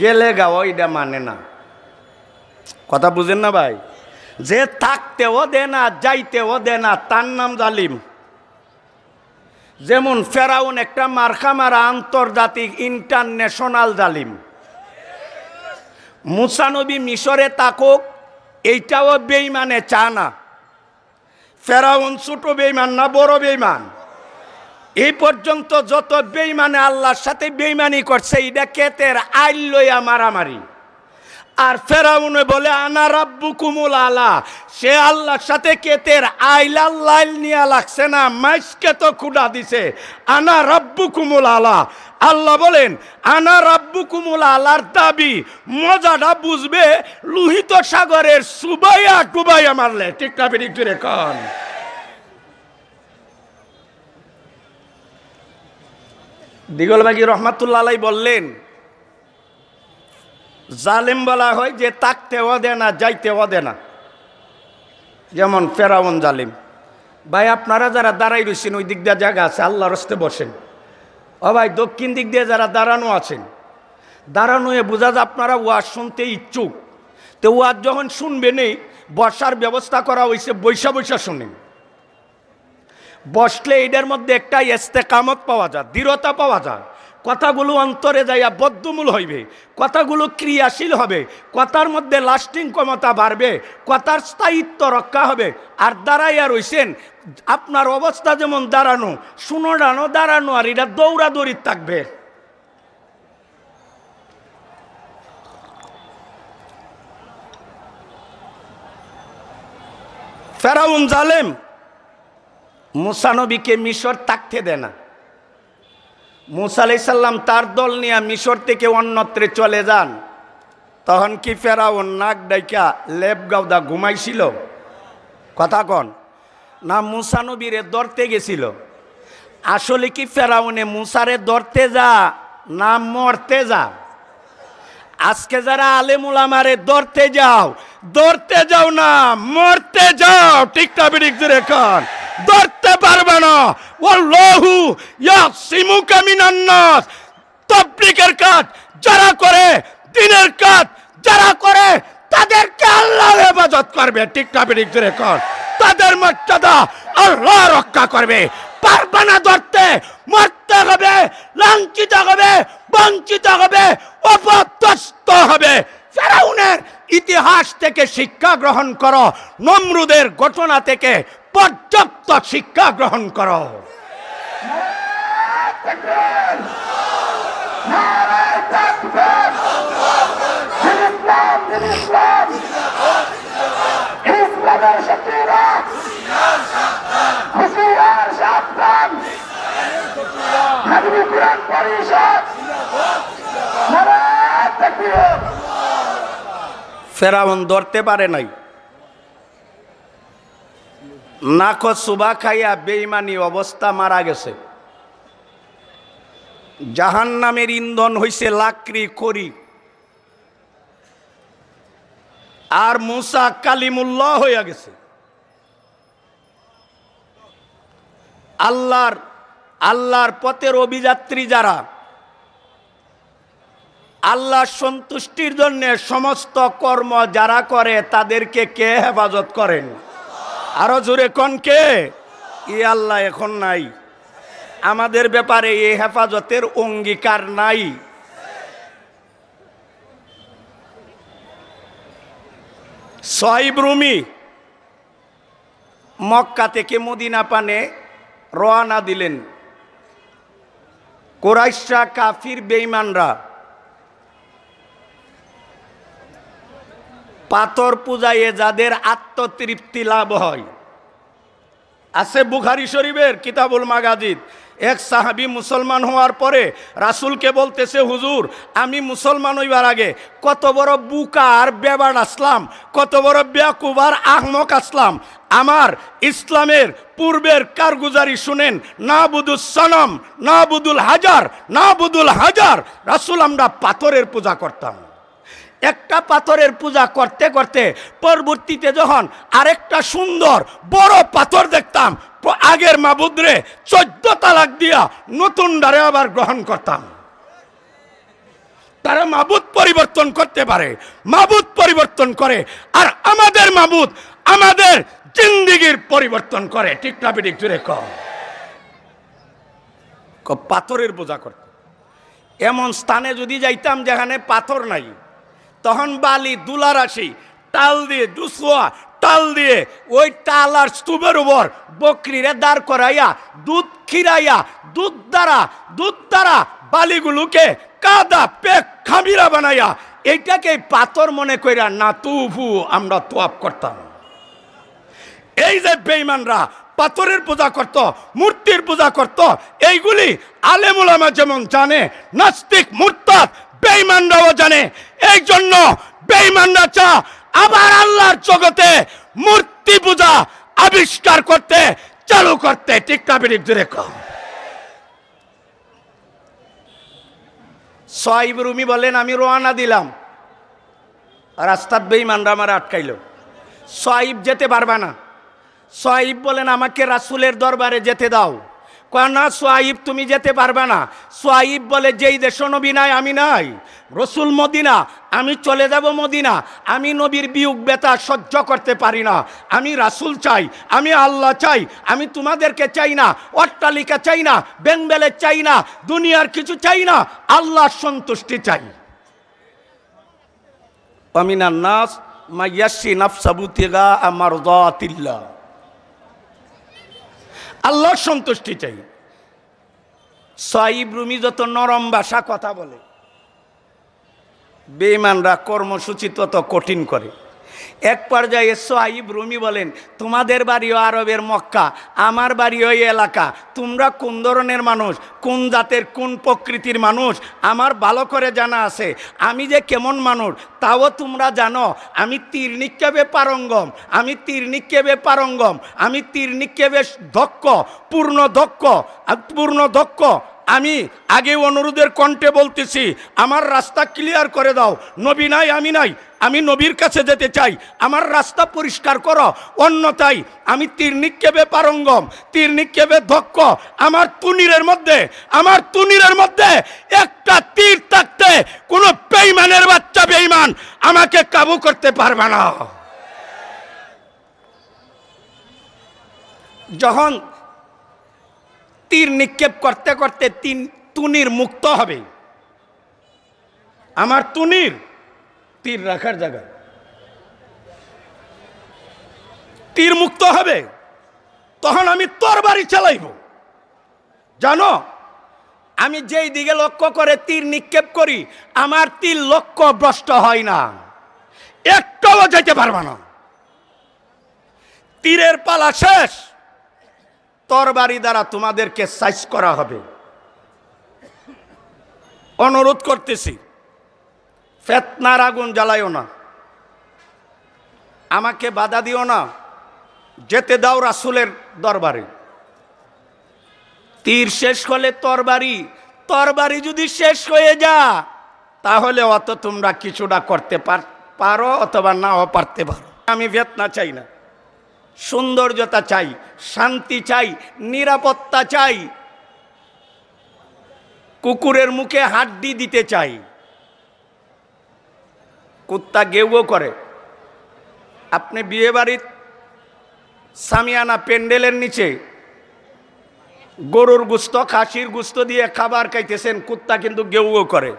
গেলে গাও এটা মানে না। কথা বুঝেন না ভাই? যে থাকতেও দে না, যাইতেও দে না, তার নাম জালিম। যেমন ফেরাউন একটা মার্কা মারা আন্তর্জাতিক ইন্টারন্যাশনাল জালিম। মুসা নবী মিশরে থাকুক এইটাও বেঈমানে চা না। ফেরাউন ছোট বেঈমান না বড় বেঈমান? এই পর্যন্ত যত বেঈমানে আল্লাহর সাথে বেঈমানি করছে এটা কেতের আইল লইয়া মারামারি। আর ফেরাউনে বলে আনা রাব্বুকুমুল আলা, সে আল্লাহর সাথে কেতের আইল আল্লাহ নিয়া লাগছে না, মাইসকে তো খুঁড়া দিছে। আনা রাব্বুকুমুল আলা, আল্লাহ বলেন আনা রাব্বুকুমুল আলার দাবি মজাটা বুঝবে লোহিত সাগরের সুবাইয়া ডুবাইয়া মারলে, ঠিক না বেঠিক জোরে কন? দিগলবাগী রহমাতুল্লাহ আলাইহি বললেন জালেম বলা হয় যে থাকতেও দে না, যাইতেও দে না। যেমন ফেরাউন জালিম। ভাই আপনারা যারা দাঁড়াই রয়েছেন ওই দিক দিয়ে জায়গা আছে, আল্লাহর রাস্তে বসেন। ও ভাই দক্ষিণ দিক দিয়ে যারা দাঁড়ানো আছেন, দাঁড়ানো হয়ে বোঝা যায় আপনারা ওয়াজ শুনতে ইচ্ছুক। তো ওয়াজ যখন শুনবেনই বসার ব্যবস্থা করা হয়েছে, বৈশা বৈশা শুনেন। বসলে এটার মধ্যে একটা ইস্তেকামত পাওয়া যায়, দৃঢ়তা পাওয়া যায়। কথাগুলো অন্তরে যাইয়া বদ্ধমূল হইবে, কথাগুলো ক্রিয়াশীল হবে, কথার মধ্যে লাস্টিং ক্ষমতা বাড়বে, কথার স্থায়িত্ব রক্ষা হবে। আর দাঁড়াইয়া রইছেন, আপনার অবস্থা যেমন দাঁড়ানো, শুনোডানো দাঁড়ানো, আর এটা দৌড়াদৌড়ি থাকবে। ফেরাউন জালেম মুসা নবীকে মিশর থাকতে দেয় না। মুসা আলাইহিস সালাম তার দল নিয়ে মিশর থেকে অন্যত্রে চলে যান। তখন কি ফেরাউন নাক ডাইকা লেপ গাউদা ঘুমাইছিল? কথা কন না, মুসা নবীরে ধরতে গেছিল। আসলে কি ফেরাউনে মুসারে ধরতে যা না মরতে যা? আজকে যারা আলেম উলামারে ধরতে যাও না, মরতে যাও। ঠিক না বিড়িক জোরে কন, ধরতে পারবে না। ওয়াল্লাহু ইয়াসিমুকা মিনান নাস। তাবলীগের কাজ যারা করে, দ্বীনের কাজ যারা করে, তাদেরকে আল্লাহ হেফাজত করবে। ঠিক না বিড়িক জোরে কন, তাদের মর্যাদা আল্লাহ রক্ষা করবে। পারবে না ধরতে, মরতে হবে, লাঞ্ছিত হবে, বঞ্চিত হবে, অপদস্থ হবে। ফেরাউনের ইতিহাস থেকে শিক্ষা গ্রহণ করো, নমরুদের ঘটনা থেকে পর্যাপ্ত শিক্ষা গ্রহণ করো। ফেরাউন ধরতে পারে নাই, নাক সুবা খাইয়া বেঈমানি অবস্থা মারা গেছে। জাহান্নামের ইন্ধন হইছে লাকড়ি খড়ি। আর মুসা কালিমুল্লাহ হইয়া গেছে। আল্লাহর পথের অভিযাত্রী যারা, আল্লাহর সন্তুষ্টির জন্য সমস্ত কর্ম যারা করে, তাদেরকে কে হেফাজত করেন? আরো জোরে কোন কে? ই আল্লাহ এখন নাই। আমাদের ব্যাপারে এই হেফাজতের অঙ্গীকার নাই। সুহাইব রুমি মক্কা থেকে মদিনা পানে রওনা দিলেন। কুরাইশরা, কাফির বেঈমানরা পাথর পূজায় যাদের আত্মতৃপ্তি লাভ হয়, আছে বুখারী শরীফের কিতাবুল মাগাজিদ। এক সাহাবী মুসলমান হওয়ার পরে রাসূলকে বলতেছে, হুজুর আমি মুসলমান হইবার আগে কত বড় বুকা আর বেবাড় আসলাম, কত বড় বেয়াকুব আর আহমক আসলাম। আমার ইসলামের পূর্বের কারগুজারি শুনেন। নাবুদুস সনম, নাবুদুল হাজার। রাসূল আমরা পাথরের পূজা করতাম। একটা পাথরের পূজা করতে করতে পরবর্তীতে যখন আরেকটা সুন্দর বড় পাথর দেখতাম, আগের মাবুদরে 14 তালাক দিয়া নতুন ডারে আবার গ্রহণ করতাম। তারা মাবুদ পরিবর্তন করতে পারে, মাবুদ পরিবর্তন করে। আর আমাদের মাবুদ আমাদের জিন্দেগির পরিবর্তন করে। ঠিক না বিঠিক জুড়ে পাথরের পূজা করত। এমন স্থানে যদি যাইতাম যেখানে পাথর নাই, তখন বালি দুলার আসি টাল দিয়ে, দুসুয়া টাল দিয়ে ওই টাল আর স্তূপের উপর বকরিরে দাঁড় করাইয়া দুধ খিরাইয়া দুধ দ্বারা বালিগুলোকে কাদা পেক খামিরা বানাইয়া এইটাকে পাথর মনে কইরা না তুফু আমরা তোয়াব করতাম। এই যে বেঈমানরা পাথরের পূজা করত, মূর্তির পূজা করত, এইগুলি আলেম উলামা যেমন জানে, নাস্তিক মুরতাদ বেঈমানরাও জানে। এই জন্য বেঈমানরা চা আবার আল্লাহর জগতে মূর্তি পূজা আবিষ্কার করতে, চালু করতে। ঠিক না বিঠিক জোরে কম। সুহাইব রুমি বলেন, আমি রওনা দিলাম, রাস্তার বেঈমানরা আমার আটকাইল। সুহাইব যেতে পারবা না। সুহাইব বলেন, আমাকে রাসূলের দরবারে যেতে দাও। কয় না সুহাইব তুমি যেতে পারবে না। সুহাইব বলে, যেই দেশ নবী নাই আমি নাই, রসুল মদিনা, আমি চলে যাব মদিনা। আমি নবীর বিয়োগ ব্যথা সহ্য করতে পারি না। আমি রাসূল চাই, আমি আল্লাহ চাই। আমি তোমাদেরকে চাই না, অট্টালিকা চাই না, বেঙ্গলে চাই না, দুনিয়ার কিছু চাই না, আল্লাহর সন্তুষ্টি চাই। আমিনান নাস মাইয়াশি নাফসাহু তিগা মারদাতিল্লাহ, আল্লাহর সন্তুষ্টি চাই। সুহাইব রুমি যত নরম ভাষা কথা বলে, বেঈমানরা কর্মসূচি তত কঠিন করে। এক পর্যায়ে সোহাইব রুমি বলেন, তোমাদের বাড়িও আরবের মক্কা, আমার বাড়িও এই এলাকা, তোমরা কোন ধরনের মানুষ, কোন জাতের, কোন প্রকৃতির মানুষ আমার ভালো করে জানা আছে। আমি যে কেমন মানুষ তাও তোমরা জানো। আমি তীর নিক্ষেপে পারঙ্গম, আমি তীর নিক্ষেপে পারঙ্গম, আমি তীর নিক্ষেপে দক্ষ, পূর্ণ দক্ষ। আমি আগে অনুরোধের কণ্ঠে বলতেছি, আমার রাস্তা ক্লিয়ার করে দাও। নবী নাই, আমি নাই, আমি নবীর কাছে যেতে চাই, আমার রাস্তা পরিষ্কার করো, অন্যথায় আমি তীর নিক্ষেপে পারঙ্গম, তীর নিক্ষেপে দক্ষ। আমার তুনিরের মধ্যে একটা তীর থাকতে কোনো বেঈমানের বাচ্চা বেঈমান আমাকে কাবু করতে পারবে না। যখন তীর নিক্ষেপ করতে করতে তুনির মুক্ত হবে, আমার তুনির তীর রাখার জায়গা, তীর মুক্ত হবে, তখন আমি তরবারি চালাইব। জানো, আমি যেই দিকে লক্ষ্য করে তীর নিক্ষেপ করি, আমার তীর লক্ষ্য ভ্রষ্ট হয় না, একটাও যেতে পারবে না। তীরের পালা শেষ, তরবারি দ্বারা তোমাদেরকে সাইজ করা হবে। অনুরোধ করতেছি, ফিতনার আগুন জ্বালাইও না, আমাকে বাধা দিও না, যেতে দাও রাসূলের দরবারে। তীর শেষ হলে তরবারি যদি শেষ হয়ে যা, তাহলে অত তোমরা কিছুটা করতে পারো অথবা নাও পারতে পারো। আমি ফিতনা চাই না, সৌন্দর্যতা চাই, শান্তি চাই, নিরাপত্তা চাই, কুকুরের মুখে হাড্ডি দিতে চাই। কুত্তা গেউ করে, আপনি বিয়ে বাড়ির সামিয়ানা প্যান্ডেলের নিচে গরুর গোস্ত, খাসির গোস্ত দিয়ে খাবার খাইতেছেন, কুত্তা কিন্তু গেউ করে।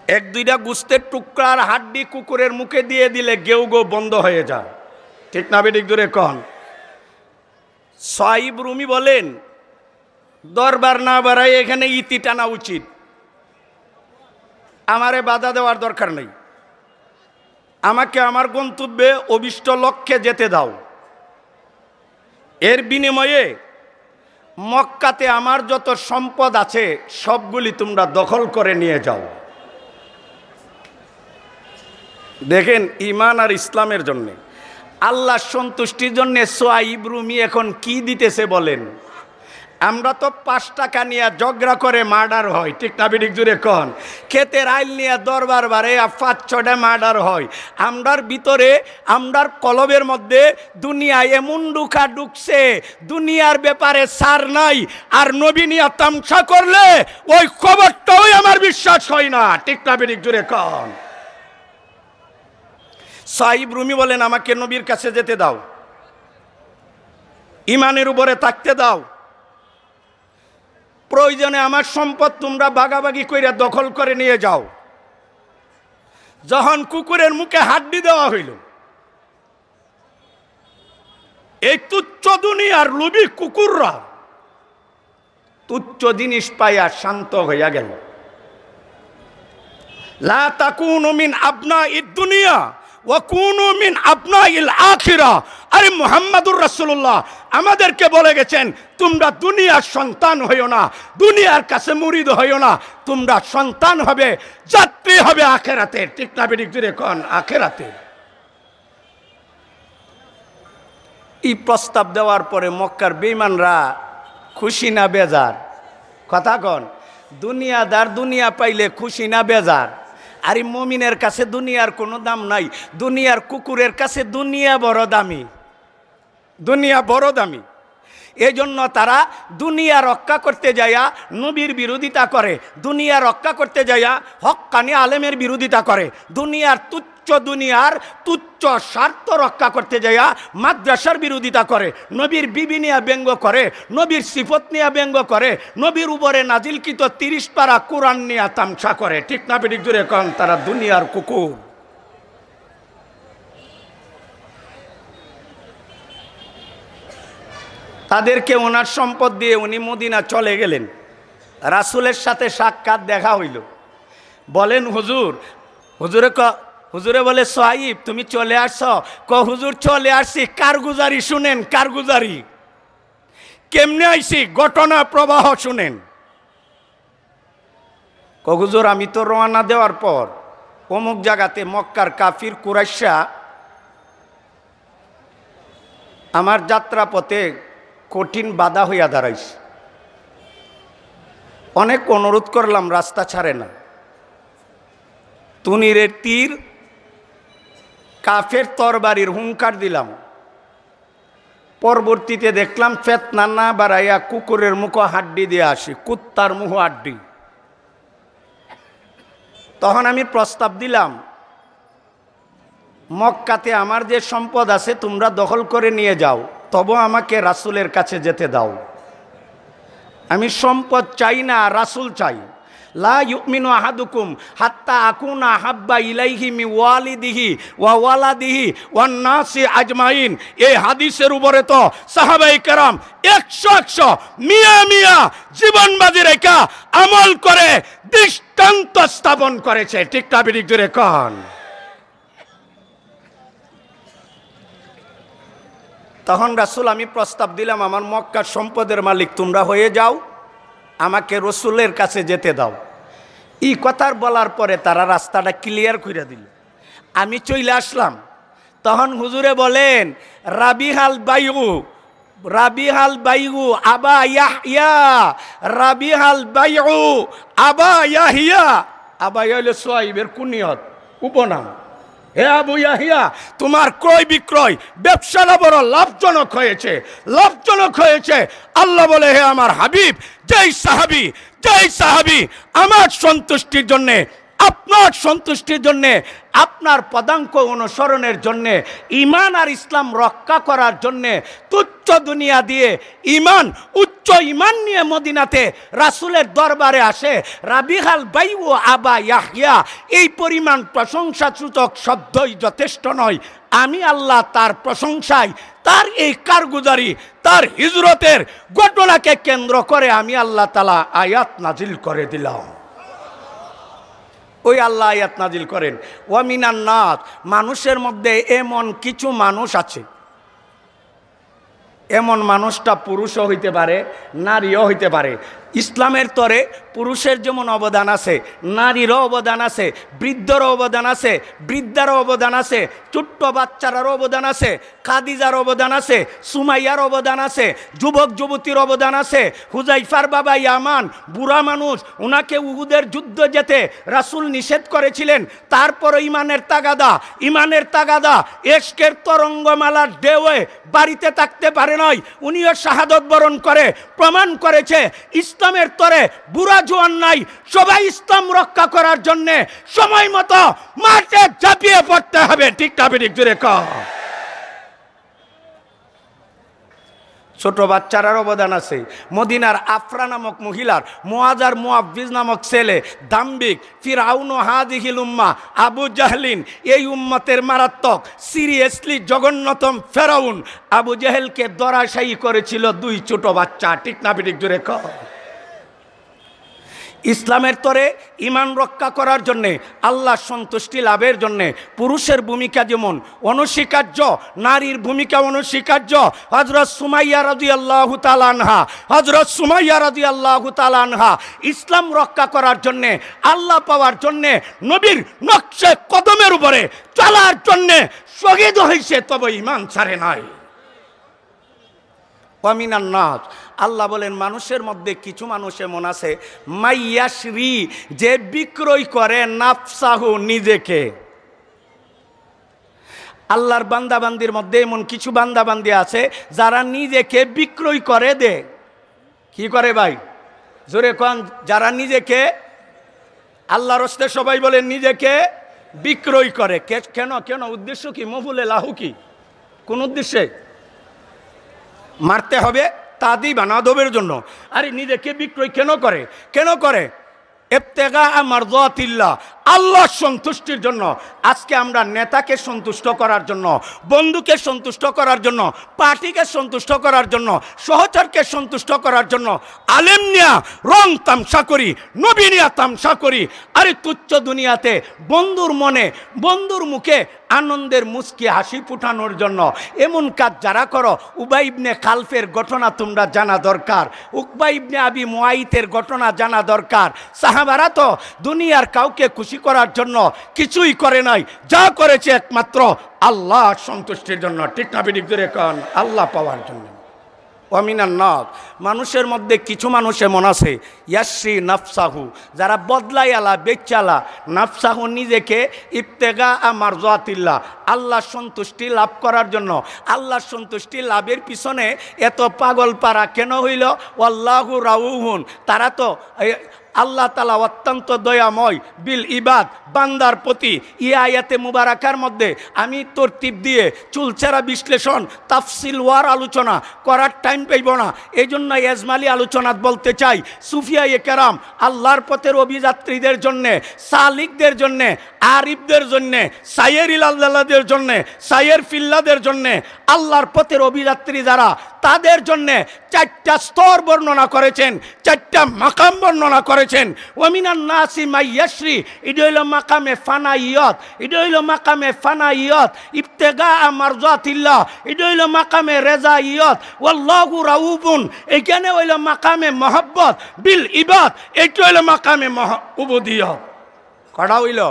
এক দুইটা গোস্তের টুকরার হাড্ডি কুকুরের মুখে দিয়ে দিলে গেউ বন্ধ হয়ে যায়। ঠিক না বেঠিক দূরে কন? সোহাইব রুমি বলেন, দরবার না বাড়াই এখানে ইতি টানা উচিত, আমারে বাধা দেওয়ার দরকার নেই, আমাকে আমার গন্তব্যে অভিষ্ট লক্ষ্যে যেতে দাও। এর বিনিময়ে মক্কাতে আমার যত সম্পদ আছে সবগুলি তোমরা দখল করে নিয়ে যাও। দেখেন, ঈমান আর ইসলামের জন্য, আল্লাহর সন্তুষ্টির জন্য সোহাইব রুমি এখন কি দিতেছে বলেন? আমরা তো 5 টাকা নিয়ে ঝগড়া করে মার্ডার হয়, ঠিক না বেঠিক জুড়ে কন? ক্ষেতের আইল নিয়ে দরবার বারে 5-6টা মার্ডার হয়। আমরার ভিতরে, আমরার কলবের মধ্যে দুনিয়া এমন ঢুকছে, দুনিয়ার ব্যাপারে সার নাই। আর নবী নিয়া তামসা করলে ওই খবরটাও আমার বিশ্বাস হয় না, ঠিক না বেঠিক জুড়ে কন? সোহাইব রুমি বলেন, আমাকে নবীর কাছে যেতে দাও, ইমানের উপরে থাকতে দাও, প্রয়োজনে আমার সম্পদ তোমরা ভাগাভাগি কইরা দখল করে নিয়ে যাও। যখন কুকুরের মুখে হাড্ডি দেওয়া হইল, এই তুচ্ছ দুনিয়ার লোভী কুকুররা তুচ্ছ জিনিস পাইয়া শান্ত হইয়া গেল। লা তাকুনু মিন আবনাইদ দুনিয়া ওয়া কুনু মিন আবনাইল আখিরা। আরে মুহাম্মাদুর রাসূলুল্লাহ আমাদেরকে বলে গেছেন, তোমরা দুনিয়ার সন্তান হইও না, দুনিয়ার কাছে মুরিদ হইও না, তোমরা সন্তান হবে, যাত্রী হবে আখিরাতের। ঠিক না বেঠিক জুড়ে কোন? আখিরাতের। এই প্রস্তাব দেওয়ার পরে মক্কার বেঈমানরা খুশি না বেজার? কথা কন। দুনিয়াদার দুনিয়া পাইলে খুশি না বেজার? আরে মুমিনের কাছে দুনিয়ার কোনো দাম নাই, দুনিয়ার কুকুরের কাছে দুনিয়া বড় দামি, দুনিয়া বড় দামি। এই জন্য তারা দুনিয়া রক্ষা করতে যাইয়া নবীর বিরোধিতা করে, দুনিয়া রক্ষা করতে যাইয়া হক্কানি আলেমের বিরোধিতা করে, দুনিয়ার তুচ্ছ স্বার্থ রক্ষা করতে যাইয়া মাদ্রাসার বিরোধিতা করে, নবীর বিবি নিয়ে ব্যঙ্গ করে, নবীর সিফত নিয়ে ব্যঙ্গ করে, নবীর উপরে নাজিলকৃত 30 পারা কোরআন নিয়ে তামসা করে। ঠিক না বেঠিক জুড়ে কন? তারা দুনিয়ার কুকুর। তাদেরকে ওনার সম্পদ দিয়ে উনি মদিনা চলে গেলেন। রাসূলের সাথে সাক্ষাৎ দেখা হইল। বলেন, হুজুরে হুজুরে বলে সাহিব তুমি চলে আসছো? হুজুর চলে আসছি, কারগুজারি শুনেন, কারগুজারি কেমনে আইছি, ঘটনা প্রবাহ শুনেন। হুজুর আমি তো রওনা দেওয়ার পর অমুক জায়গাতে মক্কার কাফির কুরাইশা আমার যাত্রা পথে কঠিন বাধা হইয়া দাঁড়াইছে। অনেক অনুরোধ করলাম, রাস্তা ছাড়ে না। তুনিরের তীর, কাফের তরবারির হুঙ্কার দিলাম। পরবর্তীতে দেখলাম ফেতনা না বাড়াইয়া কুকুরের মুখ হাড্ডি দিয়ে আসি, কুত্তার মুখ হাড্ডি। তখন আমি প্রস্তাব দিলাম, মক্কাতে আমার যে সম্পদ আছে তোমরা দখল করে নিয়ে যাও, তবু আমাকে রাসূলের কাছে যেতে দাও। আমি সম্পদ চাই না, রাসূল চাই। লা ইউমিনু আহাদুকুম হাত্তা আকুনা হাব্বা ইলাইহি মি ওয়ালিদিহি ওয়া ওয়ালাদিহি ওয়ান নাসি আজমাইন। এই হাদিসের উপরে তো সাহাবায়ে কেরাম 100 মিয়া মিয়া জীবন বাজি রেখা আমল করে দৃষ্টান্ত স্থাপন করেছে। ঠিক না বেঠিক জোরে কন। তখন রাসূল আমি প্রস্তাব দিলাম, আমার মক্কার সম্পদের মালিক তোমরা হয়ে যাও, আমাকে রসুলের কাছে যেতে দাও। এই কথার বলার পরে তারা রাস্তাটা ক্লিয়ার করে দিল। আমি চলে আসলাম। তখন হুজুরে বলেন, রাবিহাল বাইউ, রাবিহাল বাইউ আবা ইয়াহইয়া, রাবিহাল বাইউ আবা ইয়াহইয়া। আবা ইয়াহইয়া হলো সুহাইবের কুনিয়ত, উপনাম। হে আবু ইয়াহিয়া, তোমার ক্রয় বিক্রয় ব্যবসাটা বড় লাভজনক হয়েছে, লাভজনক হয়েছে। আল্লাহ বলে, হে আমার হাবিব, যেই সাহাবী আমার সন্তুষ্টির জন্যে, আপনার সন্তুষ্টির জন্যে, আপনার পদাঙ্ক অনুসরণের জন্যে, ইমান আর ইসলাম রক্ষা করার জন্যে তুচ্ছ দুনিয়া দিয়ে ইমান, উচ্চ ইমান নিয়ে মদিনাতে রাসূলের দরবারে আসে, রাবিহাল বাইউ আবা ইয়াহইয়া, এই পরিমাণ প্রশংসাসূচক শব্দই যথেষ্ট নয়। আমি আল্লাহ তার প্রশংসায়, তার এই কারগুজারি, তার হিজরতের ঘটনাকে কেন্দ্র করে আমি আল্লাহ তাআলা আয়াত নাজিল করে দিলাম। ওই আল্লাহ আয়াত নাজিল করেন, ওয়া মিনান নাস, মানুষের মধ্যে এমন কিছু মানুষ আছে, এমন মানুষটা পুরুষও হইতে পারে, নারীও হইতে পারে। ইসলামের তরে পুরুষের যেমন অবদান আছে, নারীরও অবদান আছে, বৃদ্ধরও অবদান আছে, বৃদ্ধারও অবদান আছে, ছোট্ট বাচ্চারারও অবদান আছে, খাদিজার অবদান আছে, সুমাইয়ার অবদান আছে, যুবক যুবতীর অবদান আছে। হুজাইফার বাবা ইয়ামান বুড়া মানুষ, ওনাকে উহুদের যুদ্ধ যেতে রাসূল নিষেধ করেছিলেন, তারপর ইমানের তাগাদা এশকের তরঙ্গমালার ঢেউয়ে বাড়িতে থাকতে পারে নাই, উনিও শাহাদত বরণ করে প্রমাণ করেছে ইসলামের তরে বুড়া জোয়ান নাই, সবাই ইসলাম রক্ষা করার জন্য সময় মতো মাঠে ঝাঁপিয়ে পড়তে হবে। ঠিক না বেঠিক জোরে কও। ছোট বাচ্চারার অবদান আছে। মদিনার আফরা নামক মহিলার, মুআজ আর মুআব্বিজ নামক ছেলে, দাম্বিক ফিরআউন হাযিহিল উম্মাহ, আবু জাহলিন, এই উম্মতের মারাত্মক সিরিয়াসলি জঘন্যতম ফেরাউন আবু জাহেলকে ধরাশায়ী করেছিল 2 ছোট বাচ্চা। ঠিক না বেঠিক জোরে কও। ইসলামের তরে ইমান রক্ষা করার জন্যে, আল্লাহ সন্তুষ্টি লাভের জন্যে পুরুষের ভূমিকা যেমন অনস্বীকার্য, নারীর ভূমিকা অনস্বীকার্য। হযরত সুমাইয়া রাদিয়াল্লাহু তাআলা আনহা, হযরত সুমাইয়া রাদিয়াল্লাহু তাআলা আনহা ইসলাম রক্ষা করার জন্যে, আল্লাহ পাওয়ার জন্যে, নবীর নকশে কদমের উপরে চলার জন্যে শহীদ হয়েছে, তবে ইমান ছাড়ে নাই। ওয়া মিনান নাস, আল্লাহ বলেন মানুষের মধ্যে কিছু মানুষ এমন আছে, মাইয়াশরি, যে বিক্রয় করে নাফসাহু, নিজেকে। আল্লাহর বান্দাবান্দির মধ্যে এমন কিছু বান্দাবান্দি আছে যারা নিজেকে বিক্রয় করে দে। কি করে ভাই জোরে কোন? যারা নিজেকে, আল্লাহর রাস্তে সবাই বলেন নিজেকে বিক্রয় করে। কেন কেন? উদ্দেশ্য কি? মফুলে লাহু কি? কোন উদ্দেশ্যে? মারতে হবে তাদি বানাদবের জন্য। আরে নিজেকে বিক্রয় কেন করে? ইবতিগা মারদাতিল্লাহ, আল্লাহর সন্তুষ্টির জন্য। আজকে আমরা নেতাকে সন্তুষ্ট করার জন্য, বন্ধুকে সন্তুষ্ট করার জন্য, পার্টিকে সন্তুষ্ট করার জন্য, সহচরকে সন্তুষ্ট করার জন্য আলেম নিয়া রং তামসা করি, নবী নিয়া তামসা করি। আরে তুচ্ছ দুনিয়াতে বন্ধুর মনে, বন্ধুর মুখে আনন্দের মুস্কি হাসি ফুটানোর জন্য এমন কাজ যারা করো, উবাই ইবনে খালফের ঘটনা তোমরা জানা দরকার, উকবা ইবনে আবি মুআইতের ঘটনা জানা দরকার। সাহাবারা তো দুনিয়ার কাউকে খুশি করার জন্য কিছুই করে নাই, যা করেছে একমাত্র আল্লাহ সন্তুষ্টির জন্য। ঠিক না বিদিক ধরে কন, আল্লাহ পাওয়ার জন্য। অমিনান নাস, মানুষের মধ্যে কিছু মানুষ এমন আছে ইয়াশ্রী নাফসাহু, যারা বদলাই আলা বেচালা, নাফসাহু নিজেকে ইবতেগা মারজাতিল্লাহ, আল্লাহ সন্তুষ্টি লাভ করার জন্য। আল্লাহ সন্তুষ্টি লাভের পিছনে এত পাগল পারা কেন হইল? ওয়াল্লাহু রাউহুন, তারা তো আল্লাহ তাআলা অত্যন্ত দয়াময় বিল ইবাদ, বান্দার প্রতি। এই আয়াতে মুবারাকার মধ্যে আমি তরতিব দিয়ে চুলচেরা বিশ্লেষণ, তাফসিল ওয়ার আলোচনা করার টাইম পাইব না, এই জন্য এজমালি আলোচনা বলতে চাই। সুফিয়ায়ে কেরাম আল্লাহর পথের অভিযাত্রীদের জন্যে, সালিকদের জন্যে, আরিফদের জন্যে, সাইয়ের ইলাল্লাহদের জন্যে, সাইয়ের ফিল্লাদের জন্যে, আল্লাহর পথের অভিযাত্রী যারা, তাদের জন্যে চারটা স্তর বর্ণনা করেছেন, চারটা মাকাম বর্ণনা করেছেন। ওয়ামিনান নাসি মাইয়াশ্রী, এটা হইল মাকামে ফানাইয়ত, এটা হইল মাকামে ফানাইয়ত, ইবতেগা মারজাতিল্লাহ, এটা হইল মাকামে রেজাইয়ত। ওয়াল্লাহু রাউফুন, এইখানে হইল মাকামে মহব্বত বিল ইবাদ, এটা হইল মাকামে উবুদিয়ত। কটা হইল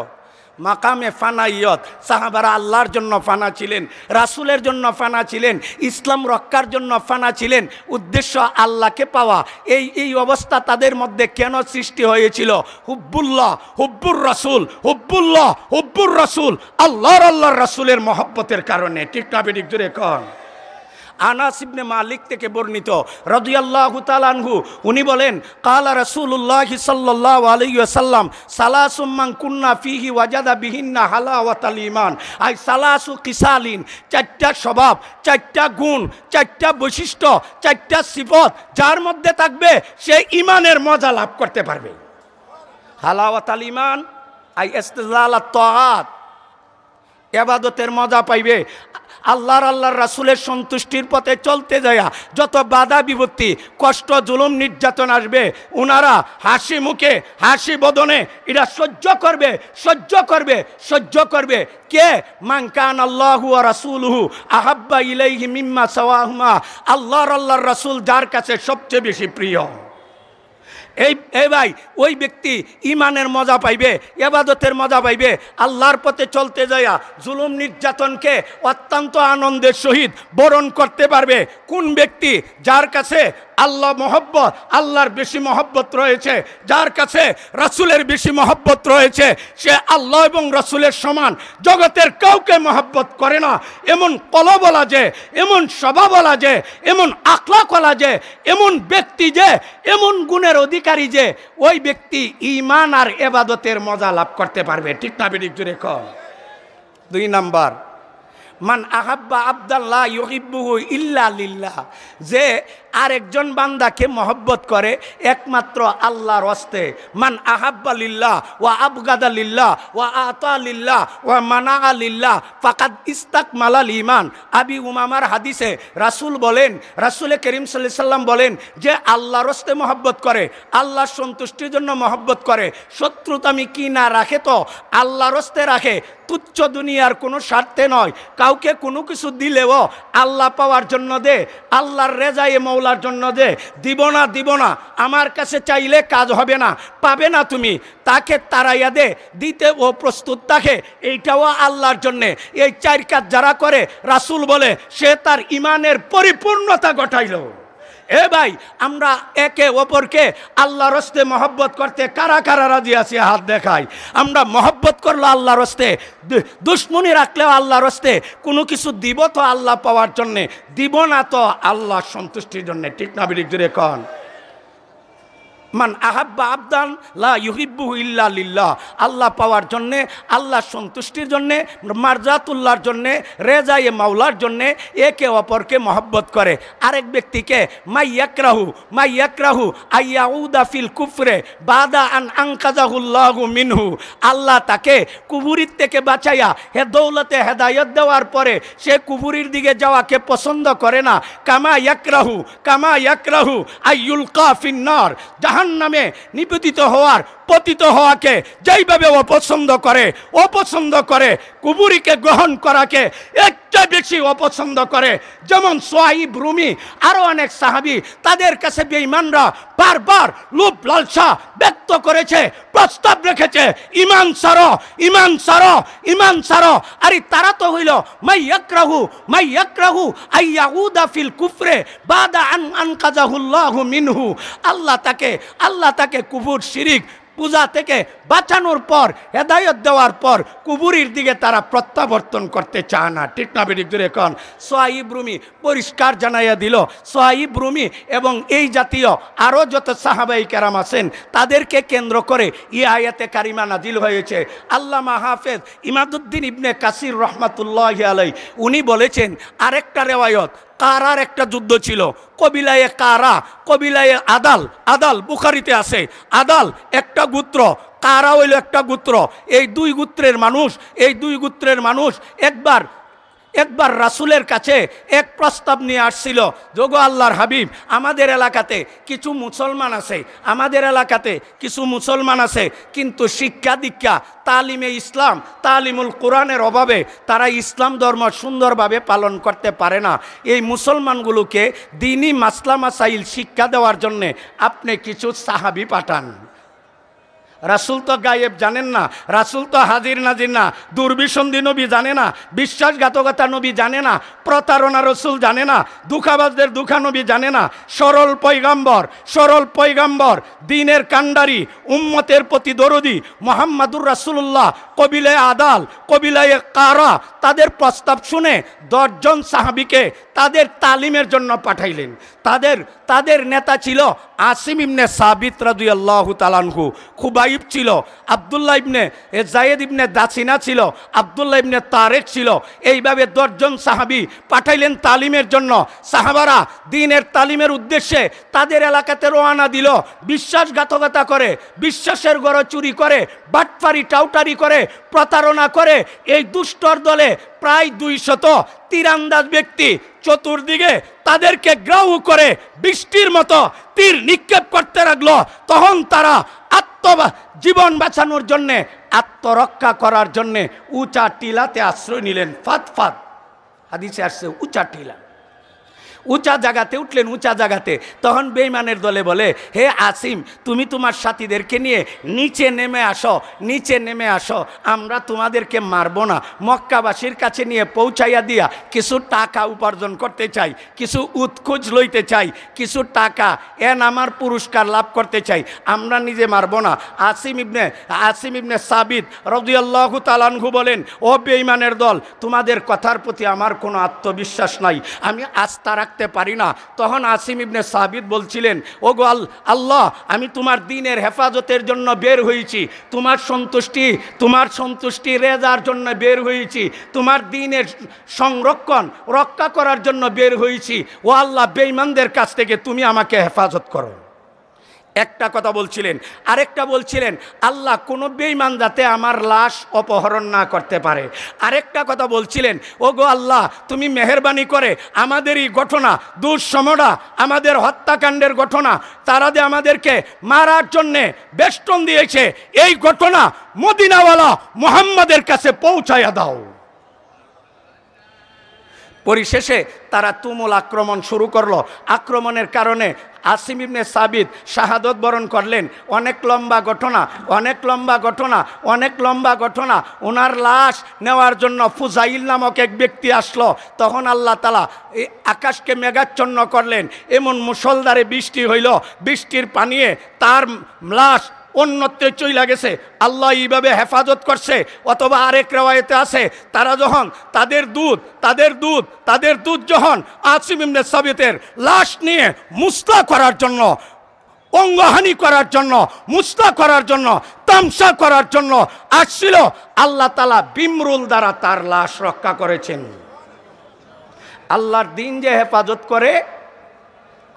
মাকামে ফানাইয়ত। সাহাবারা আল্লাহর জন্য ফানা ছিলেন, রাসূলের জন্য ফানা ছিলেন, ইসলাম রক্ষার জন্য ফানা ছিলেন, উদ্দেশ্য আল্লাহকে পাওয়া। এই অবস্থা তাদের মধ্যে কেন সৃষ্টি হয়েছিল? হুব্বুল্লাহ, হুব্বুর রাসূল, হুব্বুল্লাহ, হুব্বুর রাসূল, আল্লাহর রাসূলের মহব্বতের কারণে। ঠিক না বেঠিক জোরে কন। আনাস ইবনে মালিক থেকে বর্ণিত রাদিয়াল্লাহু তাআলা আনহু, উনি বলেন কালা রাসূলুল্লাহ সাল্লাল্লাহু আলাইহি ওয়াসাল্লাম সালাসুম মান কুন্না ফিহি ওয়াজাদা বিহিন্না হালাওয়াতাল ঈমান। আই সালাসু কিসালিন, চারটা স্বভাব, চারটা গুণ, চারটা বৈশিষ্ট্য, চারটা সিফত যার মধ্যে থাকবে সে ঈমানের মজা লাভ করতে পারবে। হালাওয়াতাল ঈমান আই ইস্তিলালাত তাআত, ইবাদতের মজা পাইবে। আল্লাহর রাসূলের সন্তুষ্টির পথে চলতে যায় যত বাধা বিপত্তি, কষ্ট, জুলুম, নির্যাতন আসবে, ওনারা হাসি মুখে, হাসি বদনে এরা সহ্য করবে, সহ্য করবে, সহ্য করবে। কে? মান কানা আল্লাহু ওয়া রাসূলুহু আহাব্বা ইলাইহি মিম্মা সাওয়াহুমা, আল্লাহর রাসূল যার কাছে সবচেয়ে বেশি প্রিয়। এই ভাই, ওই ব্যক্তি ইমানের মজা পাইবে, ইবাদতের মজা পাইবে, আল্লাহর পথে চলতে যায়া জুলুম নির্যাতনকে অত্যন্ত আনন্দের সহিত বরণ করতে পারবে। কোন ব্যক্তি? যার কাছে আল্লাহ মহব্বত, আল্লাহর বেশি মহব্বত রয়েছে, যার কাছে রাসূলের বেশি মহব্বত রয়েছে, সে আল্লাহ এবং রাসূলের সমান জগতের কাউকে মহব্বত করে না। এমন কলবলা যে, এমন স্বভাবলা যে, এমন আখলাকলা যে, এমন ব্যক্তি যে, এমন গুণের অধিকারী যে, ওই ব্যক্তি ঈমান আর ইবাদতের মজা লাভ করতে পারবে। ঠিক না বেঠিক জোরে কও। 2 নাম্বার, মান আহাব্বা আবদাল্লাহ ইউহিব্বুহু ইল্লা লিল্লাহ, যে আরেকজন বান্দাকে মহব্বত করে একমাত্র আল্লাহর ওয়াস্তে। মান আহাব্বা লিল্লাহ ওয়া আবগাদা লিল্লাহ ওয়া আতা লিল্লাহ ওয়া মানা লিল্লাহ ফাকাদ ইস্তাকমালাল ঈমান। আবি উমামার হাদিসে রাসূল বলেন, রাসূলে করিম সাল্লাল্লাহু আলাইহি সাল্লাম বলেন যে আল্লাহর ওয়াস্তে মহব্বত করে, আল্লাহর সন্তুষ্টির জন্য মহব্বত করে, শত্রুতামি কি না রাখে তো আল্লাহর ওয়াস্তে রাখে, তুচ্ছ দুনিয়ার কোনো স্বার্থে নয়। কাউকে কোনো কিছু দিলেও আল্লাহ পাওয়ার জন্য দে, আল্লাহর রেজায়ে মৌলার জন্য দে। দিব না, আমার কাছে চাইলে কাজ হবে না, পাবে না তুমি, তাকে তাড়াইয়া দে, দিতে ও প্রস্তুত থাকে, এইটাও আল্লাহর জন্যে। এই 4 কাজ যারা করে, রাসূল বলে সে তার ঈমানের পরিপূর্ণতা ঘটাইল। এ ভাই, আমরা একে অপরকে আল্লাহর রাস্তে মহব্বত করতে কারা কারা রাজি আছি? হাত দেখাই। আমরা মহব্বত করলো আল্লাহর রাস্তে, দুশ্মনী রাখলেও আল্লাহর রাস্তে, কোনো কিছু দিব তো আল্লাহ পাওয়ার জন্যে, দিব না তো আল্লাহ সন্তুষ্টির জন্যে। ঠিক না বেঠিক জোরে কন। মান আহাব্বা আবদান লা ইউহিব্বুহু ইল্লা লিল্লাহ, আল্লাহ পাওয়ার জন্যে, আল্লাহ সন্তুষ্টির জন্যে, মারজাতুল্লাহর জন্যে, রেজায়ে মাওলার জন্যে একে অপরকে মহব্বত করে। আরেক ব্যক্তিকে মাইয়াকরাহু আইয়াউদা ফিল কুফরে বাদা আন আনকাজাহুল্লাহু মিনহু, আল্লাহ তাকে কুফরির থেকে বাঁচাইয়া হে দৌলতে হেদায়ত দেওয়ার পরে সে কুফরির দিকে যাওয়াকে পছন্দ করে না। কামা ইয়াকরাহু আইয়ুলকা ফিন্নার, জাহান্নামে নিপতিত হওয়ার, পতিত হওয়াকে যেইভাবে অপছন্দ করে কুফরিকে গ্রহণ করাকে একটা বেশি অপছন্দ করে। যেমন সোহাইব রুমি আরো অনেক সাহাবী, তাদের কাছে বেঈমানরা বারবার লোভ লালসা ব্যক্ত করেছে, প্রস্তাব রেখেছে, ঈমান ছাড়ো। আরে তারা তো হইল মাইয়াকরাহু আইয়াউদা ফিল কুফরে বাদা আন আনকাজাহুল্লাহু মিনহু, আল্লাহ তাকে কুফর শিরিক পূজা থেকে বাঁচানোর পর, হেদায়ত দেওয়ার পর কুফরির দিকে তারা প্রত্যাবর্তন করতে চায় না। ঠিক না বেঠিক? ধরে এখন সোহাইব রুমি পরিষ্কার জানাইয়া দিল, সোহাইব রুমি এবং এই জাতীয় আরও যত সাহাবাই কেরাম আছেন তাদেরকে কেন্দ্র করে এই আয়াতে কারিমা নাজিল হয়েছে। আল্লামা হাফেজ ইমাদুদ্দিন ইবনে কাসির রহমাতুল্লাহি আলাইহি উনি বলেছেন, আরেকটা রেওয়ায়ত, কারার একটা যুদ্ধ ছিল, কবিলায়ে কারা, কবিলায়ে আদাল বুখারীতে আছে। আদাল একটা গোত্র, কারা হইল একটা গোত্র। এই দুই গোত্রের মানুষ একবার রাসূলের কাছে এক প্রস্তাব নিয়ে আসছিল, যোগো আল্লাহর হাবিব, আমাদের এলাকাতে কিছু মুসলমান আছে কিন্তু শিক্ষা দীক্ষা তালিমে ইসলাম, তালিমুল কোরআনের অভাবে তারা ইসলাম ধর্ম সুন্দরভাবে পালন করতে পারে না। এই মুসলমানগুলোকে দ্বীনি মাসলা মাসাইল শিক্ষা দেওয়ার জন্যে আপনি কিছু সাহাবী পাঠান। রাসূল তো গায়েব জানেন না, রাসূল তো হাজির নাজির না, দুর্বিসন্ধি নবী জানে না, বিশ্বাসঘাতকতা নবী জানে না, প্রতারণা রসুল জানে না, দুঃখাবাজদের দুঃখা নবী জানে না। সরল পয়গাম্বর, দ্বীনের কান্ডারি, উম্মতের প্রতি দরদি মুহাম্মাদুর রাসূলুল্লাহ কবিলায়ে আদাল, কবিলায়ে কারা তাদের প্রস্তাব শুনে 10 জন সাহাবীকে তাদের তালিমের জন্য পাঠাইলেন। তাদের নেতা ছিল আসিম ইবনে সাবিত রাদিয়াল্লাহু তাআলা আনহু, খুবাইব ছিল, আব্দুল্লাহ ইবনে যায়েদ ইবনে দাসিনা ছিল, আব্দুল্লাহ ইবনে তারেক ছিল। এইভাবে 10 জন সাহাবী পাঠাইলেন তালিমের জন্য। সাহাবারা দ্বীনের তালিমের উদ্দেশ্যে তাদের এলাকাতে রওনা দিল। বিশ্বাসঘাতকতা করে, বিশ্বাসের গড় চুরি করে, বাটপারি টাউটারি করে, প্রতারণা করে এই দুষ্টর দলে প্রায় 200 তীরান্দাজ ব্যক্তি চতুর্দিকে তাদেরকে গ্রাহ্য করে বৃষ্টির মতো তীর নিক্ষেপ করতে লাগলো। তখন তারা জীবন বাঁচানোর জন্যে, আত্মরক্ষা করার জন্যে উঁচা টিলাতে আশ্রয় নিলেন। ফাত হাদিসে আসছে উঁচা টিলা, উঁচা জায়গাতে উঠলেন, উঁচা জায়গাতে। তখন বেঈমানের দলে বলে, হে আসিম, তুমি তোমার সাথীদেরকে নিয়ে নিচে নেমে আসো, আমরা তোমাদেরকে মারব না। মক্কাবাসীর কাছে নিয়ে পৌঁছাইয়া দিয়া কিছু টাকা উপার্জন করতে চাই, কিছু উৎখোঁজ লইতে চাই, কিছু টাকা আমার পুরস্কার লাভ করতে চাই, আমরা নিজে মারব না। আসিম ইবনে সাবিত রাদিয়াল্লাহু তাআলা আনহু বলেন, ও বেঈমানের দল, তোমাদের কথার প্রতি আমার কোনো আত্মবিশ্বাস নাই, আমি আস্থা রাখতে পারি না। তখন আসিম ইবনে সাবিত বলছিলেন, ওগো আল্লাহ, আমি তোমার দ্বীনের হেফাজতের জন্য বের হয়েছি, তোমার সন্তুষ্টি রেজার জন্য বের হয়েছি, তোমার দ্বীনের রক্ষা করার জন্য বের হয়েছি। ও আল্লাহ, বেঈমানদের কাছ থেকে তুমি আমাকে হেফাজত করো। একটা কথা বলছিলেন। আরেকটা বলছিলেন, আল্লাহ, কোনো বেঈমান যাতে আমার লাশ অপহরণ না করতে পারে। আরেকটা কথা বলছিলেন, ওগো আল্লাহ, তুমি মেহেরবানি করে আমাদের এই ঘটনা, দুঃসমরা আমাদের হত্যাকাণ্ডের ঘটনা, তারা যে আমাদেরকে মারার জন্যে বেষ্টন দিয়েছে, এই ঘটনা মদিনাওয়ালা মুহাম্মাদের কাছে পৌঁছাইয়া দাও। পরিশেষে তারা তুমুল আক্রমণ শুরু করলো। আক্রমণের কারণে আসিম ইবনে সাবিত শাহাদত বরণ করলেন। অনেক লম্বা ঘটনা। ওনার লাশ নেওয়ার জন্য ফুজাইল নামক এক ব্যক্তি আসলো। তখন আল্লাহ তাআলা এই আকাশকে মেঘাচ্ছন্ন করলেন, এমন মুষলধারে বৃষ্টি হইল, বৃষ্টির পানিয়ে তার লাশ অন্যত্রে চইলা গেছে। আল্লাহ এইভাবে হেফাজত করছে। অথবা আরেক রিওয়ায়াতে আছে, তারা যখন তাদের দুধ যখন আসিম ইবনে সাবিতের লাশ নিয়ে মুসলা করার জন্য অঙ্গহানি করার জন্য, মুস্তা করার জন্য, তামসা করার জন্য আসছিল, আল্লাহ তাআলা বিমরুল দ্বারা তার লাশ রক্ষা করেছেন। আল্লাহর দিন যে হেফাজত করে,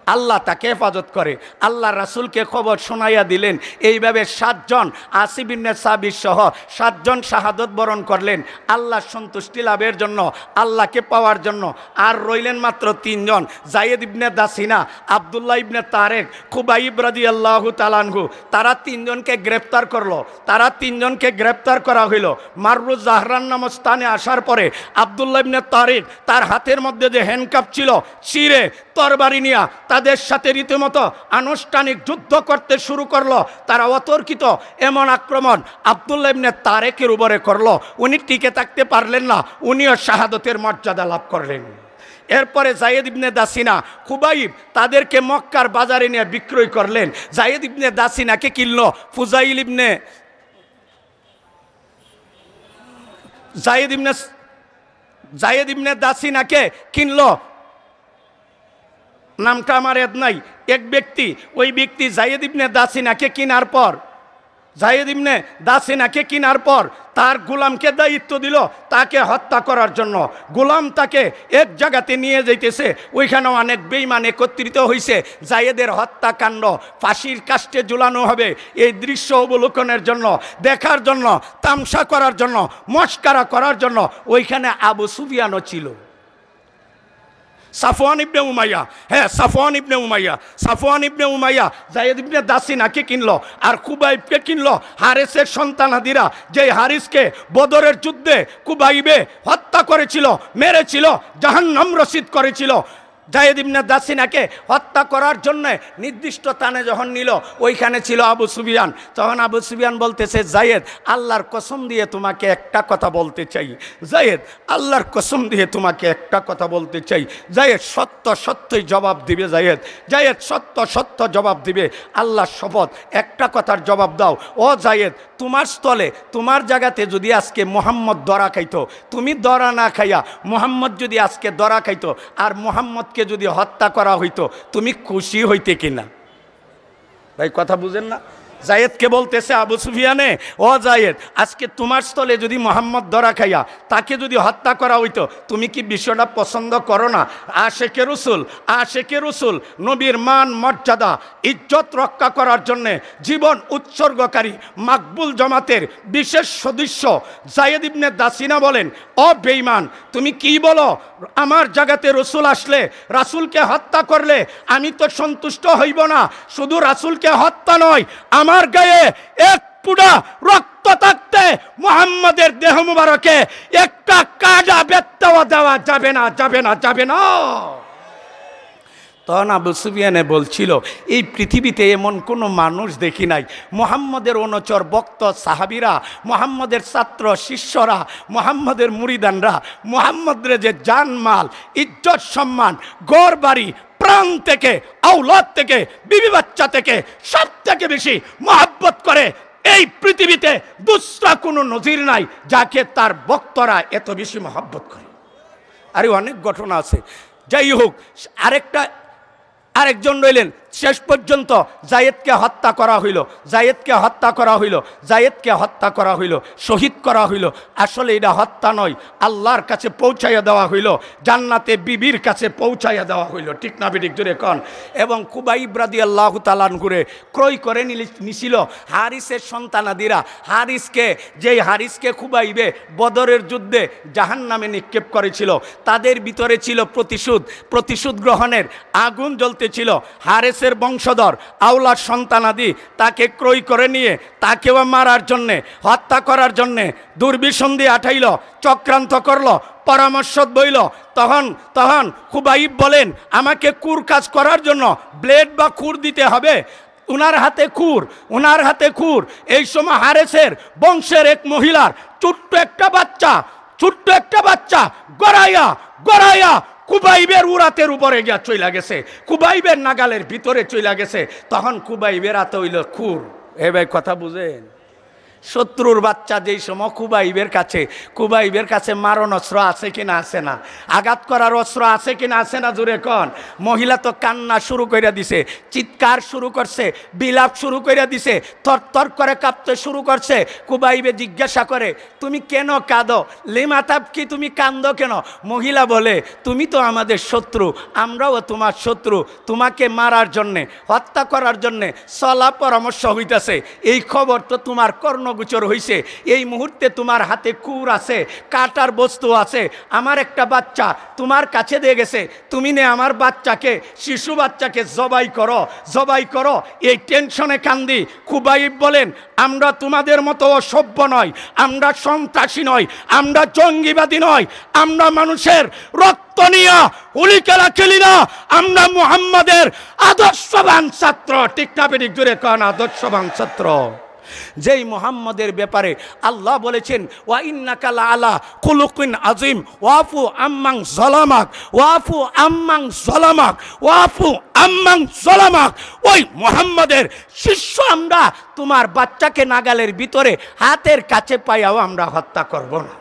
আল্লাহ তাকে হেফাজত করে। আল্লাহ রাসূলকে খবর শোনাইয়া দিলেন। এইভাবে 7 জন আসিব ইবনে সাবির সহ 7 জন শাহাদত বরণ করলেন আল্লাহর সন্তুষ্টি লাভের জন্য, আল্লাহকে পাওয়ার জন্য। আর রইলেন মাত্র 3 জন, যায়েদ ইবনে দাসিনা, আব্দুল্লাহ ইবনে তারেক, খুবাইব রাদিয়াল্লাহু তাআলা আনহু। তারা 3 জনকে গ্রেফতার করলো। তারা 3 জনকে গ্রেফতার করা হইল। মাররুজ জাহরান নামক স্থানে আসার পরে আব্দুল্লাহ ইবনে তারেক তার হাতের মধ্যে যে হ্যান্ডকাপ ছিল ছিঁড়ে তরবারি নিয়া তাদের সাথে রীতিমতো আনুষ্ঠানিক যুদ্ধ করতে শুরু করলো। তারা অতর্কিত এমন আক্রমণ আব্দুল্লাহ ইবনে তারেকের উপরে করলো, উনি টিকে থাকতে পারলেন না, উনিও শাহাদতের মর্যাদা লাভ করলেন। এরপরে যায়েদ ইবনে দাসিনা, খুবাইব তাদেরকে মক্কার বাজারে নিয়ে বিক্রয় করলেন। যায়েদ ইবনে দাসিনাকে কিনলো যায়েদ ইবনে দাসিনাকে কিনলো। নামটা আমার এদ নাই, এক ব্যক্তি, ওই ব্যক্তি যায়েদ ইবনে দাসিনাকে কেনার পর তার গোলামকে দায়িত্ব দিল তাকে হত্যা করার জন্য। গোলাম তাকে এক জায়গাতে নিয়ে যাইতেছে, ওইখানেও অনেক বেঈমান একত্রিত হয়েছে। যায়েদের হত্যাকাণ্ড ফাঁসির কাস্টে ঝুলানো হবে এই দৃশ্য অবলোকনের জন্য, দেখার জন্য, তামসা করার জন্য, মস্কারা করার জন্য ওইখানে আবু সুফিয়ানও ছিল। সাফওয়ান ইবনে উমাইয়া যায়েদ ইবনে দাসিনাকে কিনলো আর খুবাইবকে কিনলো। হারিসের সন্তানাদিরা, যে হারিসকে বদরের যুদ্ধে খুবাইবে হত্যা করেছিল, মেরেছিল, জাহান্নাম রসিদ করেছিল, যায়েদ ইবনে দাসিনাকে হত্যা করার জন্য নির্দিষ্ট স্থানে যখন নিল, ওইখানে ছিল আবু সুফিয়ান। তখন আবু সুফিয়ান বলতেছে, যায়েদ আল্লাহর কসম দিয়ে তোমাকে একটা কথা বলতে চাই, যায়েদ আল্লাহর কসম দিয়ে তোমাকে একটা কথা বলতে চাই। যায়েদ সত্য সত্যই জবাব দিবে, যায়েদ সত্য সত্য জবাব দিবে। আল্লাহর শপথ একটা কথার জবাব দাও। ও যায়েদ, তোমার স্থলে, তোমার জায়গাতে যদি আজকে মুহাম্মদ দরা খাইতো, তুমি দরা না খাইয়া মুহাম্মদ যদি আজকে দরা খাইতো আর মুহাম্মদকে যদি হত্যা করা হইতো, তুমি খুশি হইতে কিনা? ভাই কথা বুঝেন না? যায়েদকে বলতেছে আবু সুফিয়ানে, ও যায়েদ, আজকে তোমার স্থলে যদি মুহাম্মদ ধরা খাইয়া তাকে যদি হত্যা করা হইতো, তুমি কি বিষয়টা পছন্দ করো না? আশেকে রসুল নবীর মান মর্যাদা ইজ্জত রক্ষা করার জন্যে জীবন উৎসর্গকারী মাকবুল জামাতের বিশেষ সদস্য যায়েদ ইবনে দাসিনা বলেন, ও বেঈমান, তুমি কি বলো? আমার জায়গাতে রসুল আসলে, রাসূলকে হত্যা করলে আমি তো সন্তুষ্ট হইব না। শুধু রাসূলকে হত্যা নয়, আমার গায়ে এক পুরা রক্ত থাকতে মুহাম্মাদের দেহ মুবারকে একটা কাঁটা বেত্তাও দেওয়া যাবে না। তখন আবু সুফিয়ানে বলছিল, এই পৃথিবীতে এমন কোনো মানুষ দেখি নাই, মুহাম্মদের অনুচর ভক্ত সাহাবীরা, মুহাম্মদের ছাত্র শিষ্যরা, মুহাম্মদের মুরিদানরা মুহাম্মদের যে জানমাল, ইজ্জত, সম্মান, ঘর বাড়ি, প্রাণ থেকে, আওলাদ থেকে, বিবি বাচ্চা থেকে সব থেকে বেশি মহব্বত করে, এই পৃথিবীতে দুসরা কোনো নজির নাই যাকে তার ভক্তরা এত বেশি মহব্বত করে। আরে অনেক ঘটনা আছে। যাই হোক, আরেকজন রইলেন। শেষ পর্যন্ত যায়েদকে হত্যা করা হইল, শহীদ করা হইল। আসলে এটা হত্যা নয়, আল্লাহর কাছে পৌঁছাইয়া দেওয়া হইল, জান্নাতে বিবির কাছে পৌঁছাইয়া দেওয়া হইল। ঠিক না বেঠিক জোরে কন? এবং খুবাইব রাদিয়াল্লাহু তাআলা আনহুরে ক্রয় করে নিছিল হারিসের সন্তানাদিরা। হারিসকে খুবাইবে বদরের যুদ্ধে জাহান্নামে নিক্ষেপ করেছিল। তাদের ভিতরে ছিল প্রতিশোধ গ্রহণের আগুন জ্বলতেছিল। হারিস বংশধর আওলাদ সন্তানাদি তাকে ক্রয় করে নিয়ে তাকেও মারার জন্যে, হত্যা করার জন্যে দুর্বিসন্ধি আঠাইল, চক্রান্ত করলো, পরামর্শ বইল। তখন খুবাইব বলেন, আমাকে কুর কাজ করার জন্য ব্লেড বা খুর দিতে হবে। উনার হাতে খুর। এই সময় হারেসের বংশের এক মহিলার ছোট্ট একটা বাচ্চা গড়াইয়া খুবাইবের উরাতের উপরে গিয়া চইলা গেছে, খুবাইবের নাগালের ভিতরে চইলা গেছে। তখন খুবাইবের হাতে হইল খুর। এ ভাই কথা বুঝেন? শত্রুর বাচ্চা যেই সময় কুবাইবের কাছে মারণ অস্ত্র আছে কিনা আছে না, আঘাত করার অস্ত্র আছে কিনা আছে না, জোরে কন। মহিলা তো কান্না শুরু করে দিছে, চিৎকার শুরু করছে, বিলাপ শুরু করে দিছে, থরথর করে কাঁপতে শুরু করছে। কুবাইবে জিজ্ঞাসা করে, তুমি কেন কাঁদো? লিমাতাব কি, তুমি কান্দো কেন? মহিলা বলে, তুমি তো আমাদের শত্রু, আমরাও তোমার শত্রু, তোমাকে মারার জন্যে, হত্যা করার জন্যে সলা পরামর্শ হইতেছে। এই খবর তো তোমার কর্ণগোচর হইছে। এই মুহূর্তে তোমার হাতে কুর আছে, কাটার বস্তু আছে, আমার একটা বাচ্চা তোমার কাছে দিয়ে গেছে, তুমি নে আমার বাচ্চাকে, শিশু বাচ্চাকে জবাই করো। এই টেনশনে কান্দি। কুবাইব বলেন, আমরা তোমাদের মতো অসভ্য নয়, আমরা সন্ত্রাসী নয়, আমরা জঙ্গিবাদী নয়, আমরা মানুষের রক্ত নিয়ে হুলি খেলা খেলি না, আমরা মুহাম্মাদের আদর্শবান ছাত্র। ঠিক না বেঠিক জোরে কন, আদর্শবান ছাত্র। যেই মুহাম্মাদের ব্যাপারে আল্লাহ বলেছেন, ওয়া ইন্নাকা লাআলা খুলুকিন আযীম ওয়াফু আম্মান যালামাক। ওই মুহাম্মাদের শিষ্য আমরা, তোমার বাচ্চাকে নাগালের ভিতরে হাতের কাছে পাইয়াও আমরা হত্যা করব না।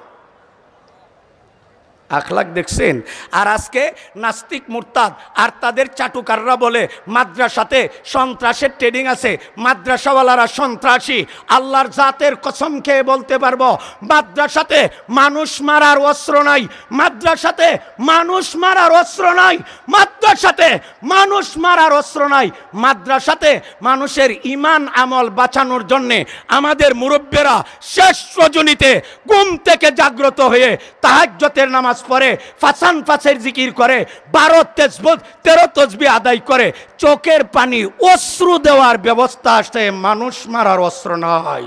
আখলাক দেখছেন? আর আজকে নাস্তিক মুরতাদ আর তাদের চাটুকাররা বলে মাদ্রাসাতে সন্ত্রাসের ট্রেনিং আছে, মাদ্রাসাওয়ালারা সন্ত্রাসী। আল্লাহর জাতের কসম খেয়ে বলতে পারবো, মাদ্রাসাতে মানুষ মারার অস্ত্র নাই, মাদ্রাসাতে মানুষ মারার অস্ত্র নাই, মাদ্রাসাতে মানুষ মারার অস্ত্র নাই। মাদ্রাসাতে মানুষের ইমান আমল বাঁচানোর জন্যে আমাদের মুরব্বীরা শেষ রজনীতে ঘুম থেকে জাগ্রত হয়ে তাহাজ্জুদের নামাজ পড়ে, ফাঁসের জিকির করে, 12-13 তসবিহ আদায় করে, চোখের পানি অশ্রু দেওয়ার ব্যবস্থা আসে, মানুষ মারার অস্ত্র নাই।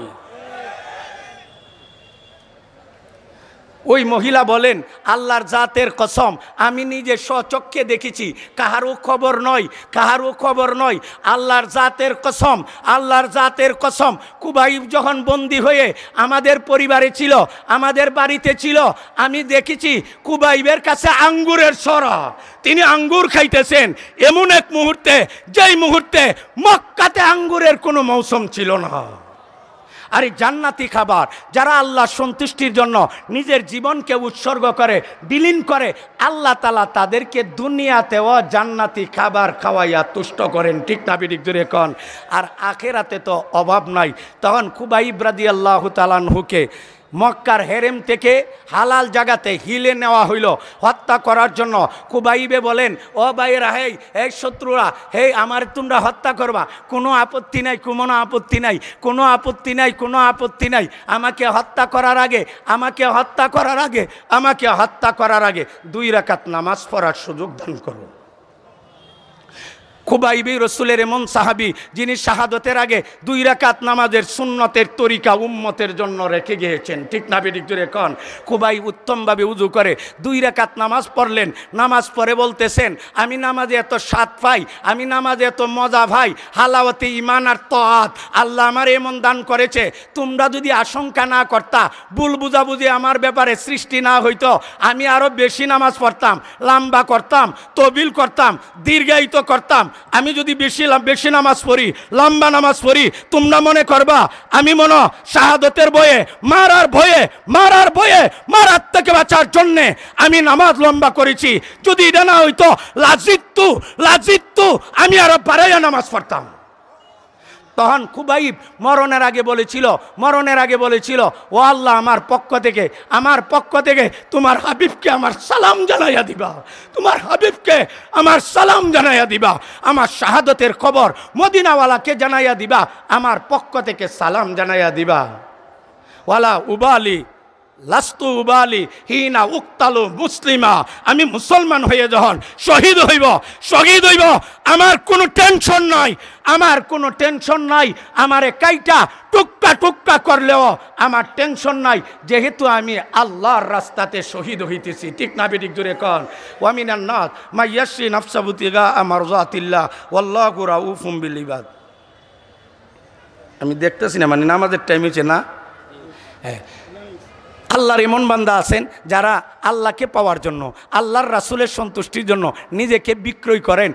ওই মহিলা বলেন, আল্লাহর জাতের কসম, আমি নিজে স্বচক্ষে দেখেছি, কাহারও খবর নয়, আল্লাহর জাতের কসম। কুবাইব যখন বন্দী হয়ে আমাদের পরিবারে ছিল, আমাদের বাড়িতে ছিল, আমি দেখেছি কুবাইবের কাছে আঙ্গুরের সরা, তিনি আঙ্গুর খাইতেছেন এমন এক মুহূর্তে, যেই মুহূর্তে মক্কাতে আঙ্গুরের কোনো মৌসুম ছিল না। আর এই জান্নাতি খাবার, যারা আল্লাহ সন্তুষ্টির জন্য নিজের জীবনকে উৎসর্গ করে, বিলীন করে, আল্লাহ তাআলা তাদেরকে দুনিয়াতেও জান্নাতি খাবার খাওয়াইয়া তুষ্ট করেন। ঠিক না বেঠিক জোরে কন? আর আখেরাতে তো অভাব নাই। তখন কুবাইব রাদিয়াল্লাহু তাআলা আনহুকে মক্কার হেরেম থেকে হালাল জায়গাতে হিলে নেওয়া হইল হত্যা করার জন্য। কুবাইবে বলেন, ও ভাইরা, এই শত্রুরা, আমার তোমরা হত্যা করবা, কোনো আপত্তি নাই। আমাকে হত্যা করার আগে 2 রাকাত নামাজ পড়ার সুযোগ দান করো। কুবাইবি রসুলের এমন সাহাবী, যিনি শাহাদতের আগে 2 রাকাত নামাজের সুন্নতের তরিকা উম্মতের জন্য রেখে গিয়েছেন। ঠিক না বেঠিক জোরে কন? কুবাইব উত্তমভাবে উযু করে 2 রাকাত নামাজ পড়লেন। নামাজ পড়ে বলতেছেন, আমি নামাজে এত স্বাদ পাই, আমি নামাজে এত মজা ভাই, হালাওয়াতে ঈমান আর তাআত আল্লাহ আমার এমন দান করেছে। তোমরা যদি আশঙ্কা না করতা, ভুল বুঝাবুঝি আমার ব্যাপারে সৃষ্টি না হইতো, আমি আরো বেশি নামাজ পড়তাম, লম্বা করতাম, তবিল করতাম, দীর্ঘায়িত করতাম। আমি যদি বেশি নামাজ পড়ি, লম্বা নামাজ পড়ি, তোমরা মনে করবা আমি মনে শাহাদতের ভয়ে, মারার থেকে বাঁচার জন্যে আমি নামাজ লম্বা করেছি। যদি এটা না হইতো লাজিত্তু আমি আরো বাড়াইয়া নামাজ পড়তাম। তখন কুবাইব মরণের আগে বলেছিল, ও আল্লাহ, আমার পক্ষ থেকে তোমার হাবিবকে আমার সালাম জানাইয়া দিবা, আমার শাহাদতের খবর মদিনাওয়ালাকে জানাইয়া দিবা, আমার পক্ষ থেকে সালাম জানাইয়া দিবা। ওয়ালা উবালি লাস্তু উবালি হিনা উক্তালু মুসলিমা, আমি মুসলমান হয়ে যখন শহীদ হইব আমার কোনো টেনশন নাই, আমারে কাইটা টুক্কা করলেও আমার টেনশন নাই, যেহেতু আমি আল্লাহর রাস্তাতে শহীদ হইতেছি। ঠিক না বেঠিক জোরে কন? ওয়া মিনান নাস মাইয়াশরি নাফসাহু তিগা মারজাতিল্লাহ ওয়াল্লাহু রাউফুম বিল ইবাদ। আমি দেখতেছি না, মানে নামাজের টাইম হয়েছে না? হ্যাঁ, আল্লাহর এমন বান্দা আছেন যারা আল্লাহকে পাওয়ার জন্য, আল্লাহর রাসূলের সন্তুষ্টির জন্য নিজেকে বিক্রয় করেন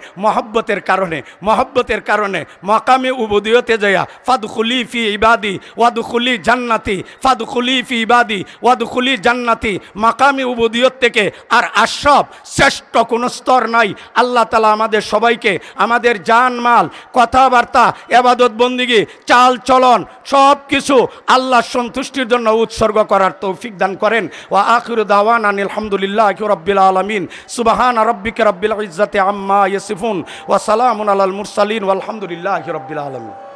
মহব্বতের কারণে মাকামে উবুদিয়তে যায়া ফাদখুলি ফি ইবাদি ওয়াদখুলি জান্নাতি, ফাদখুলি ফি ইবাদি ওয়াদখুলি জান্নাতি, মাকামে উবুদিয়ত থেকে আর আশরাফ শ্রেষ্ঠ কোনো স্তর নাই। আল্লাহ তাআলা আমাদের সবাইকে আমাদের জান মাল, কথাবার্তা, ইবাদত বন্দিগি, চাল চলন সব কিছু আল্লাহর সন্তুষ্টির জন্য উৎসর্গ করার তৌফিক দান করেন। ওয়া আখিরু দাওয়ানা আলহামদুলিল্লাহি রাব্বিল আলামিন। সুবহানা রাব্বিকা রাব্বিল ইজ্জাতি আম্মা ইয়াসিফুন ওয়া সালামুন আলাল মুরসালিন ওয়ালহামদুলিল্লাহি রাব্বিল আলামিন।